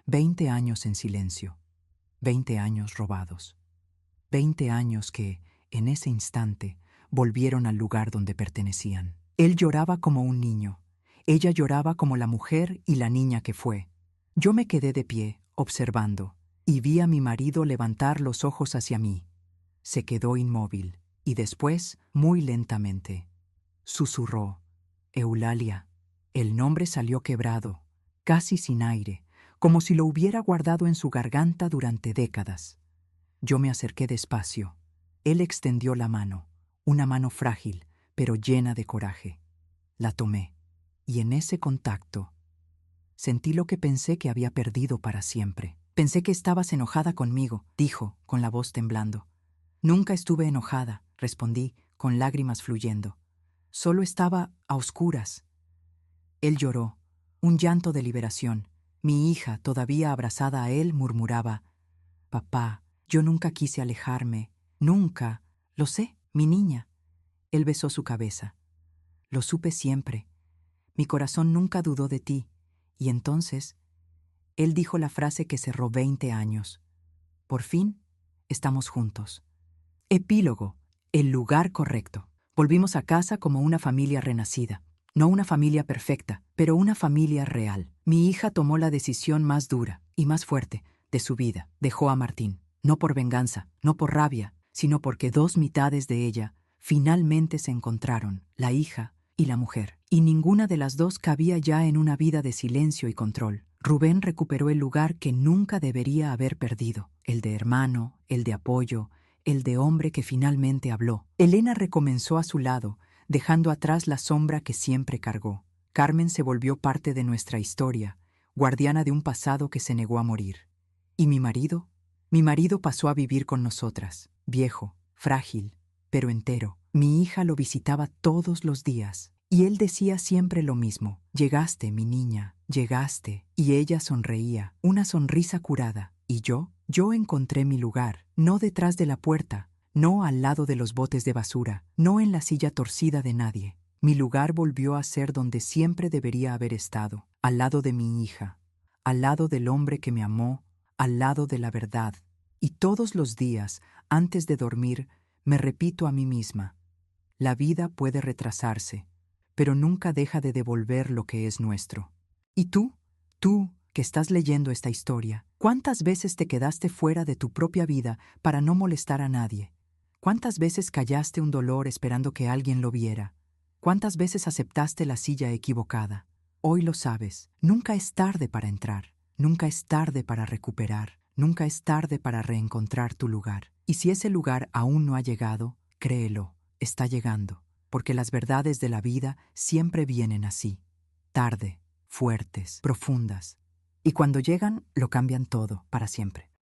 20 años en silencio, 20 años robados, 20 años que, en ese instante, volvieron al lugar donde pertenecían. Él lloraba como un niño. Ella lloraba como la mujer y la niña que fue. Yo me quedé de pie, observando, y vi a mi marido levantar los ojos hacia mí. Se quedó inmóvil, y después, muy lentamente, susurró: Eulalia. El nombre salió quebrado, casi sin aire, como si lo hubiera guardado en su garganta durante décadas. Yo me acerqué despacio. Él extendió la mano, una mano frágil, pero llena de coraje. La tomé. Y en ese contacto, sentí lo que pensé que había perdido para siempre. Pensé que estabas enojada conmigo, dijo, con la voz temblando. Nunca estuve enojada, respondí, con lágrimas fluyendo. solo estaba a oscuras. Él lloró, un llanto de liberación. Mi hija, todavía abrazada a él, murmuraba: «Papá, yo nunca quise alejarme, nunca. Lo sé, mi niña». Él besó su cabeza. «Lo supe siempre. Mi corazón nunca dudó de ti». Y entonces, él dijo la frase que cerró 20 años. «Por fin, estamos juntos». Epílogo. El lugar correcto. Volvimos a casa como una familia renacida. No una familia perfecta, pero una familia real. Mi hija tomó la decisión más dura y más fuerte de su vida. Dejó a Martín. No por venganza, no por rabia, sino porque dos mitades de ella finalmente se encontraron, la hija y la mujer. Y ninguna de las dos cabía ya en una vida de silencio y control. Rubén recuperó el lugar que nunca debería haber perdido, el de hermano, el de apoyo, el de hombre que finalmente habló. Elena recomenzó a su lado, dejando atrás la sombra que siempre cargó. Carmen se volvió parte de nuestra historia, guardiana de un pasado que se negó a morir. ¿Y mi marido? Mi marido pasó a vivir con nosotras, viejo, frágil, pero entero. Mi hija lo visitaba todos los días, y él decía siempre lo mismo: «Llegaste, mi niña, llegaste». Y ella sonreía, una sonrisa curada. ¿Y yo encontré mi lugar, no detrás de la puerta, no al lado de los botes de basura, no en la silla torcida de nadie. Mi lugar volvió a ser donde siempre debería haber estado, al lado de mi hija, al lado del hombre que me amó, al lado de la verdad. Y todos los días, antes de dormir, me repito a mí misma: la vida puede retrasarse, pero nunca deja de devolver lo que es nuestro. ¿Y tú que estás leyendo esta historia, cuántas veces te quedaste fuera de tu propia vida para no molestar a nadie? ¿Cuántas veces callaste un dolor esperando que alguien lo viera? ¿Cuántas veces aceptaste la silla equivocada? Hoy lo sabes, nunca es tarde para entrar, nunca es tarde para recuperar, nunca es tarde para reencontrar tu lugar. Y si ese lugar aún no ha llegado, créelo, está llegando, porque las verdades de la vida siempre vienen así, tarde, fuertes, profundas. Y cuando llegan, lo cambian todo, para siempre.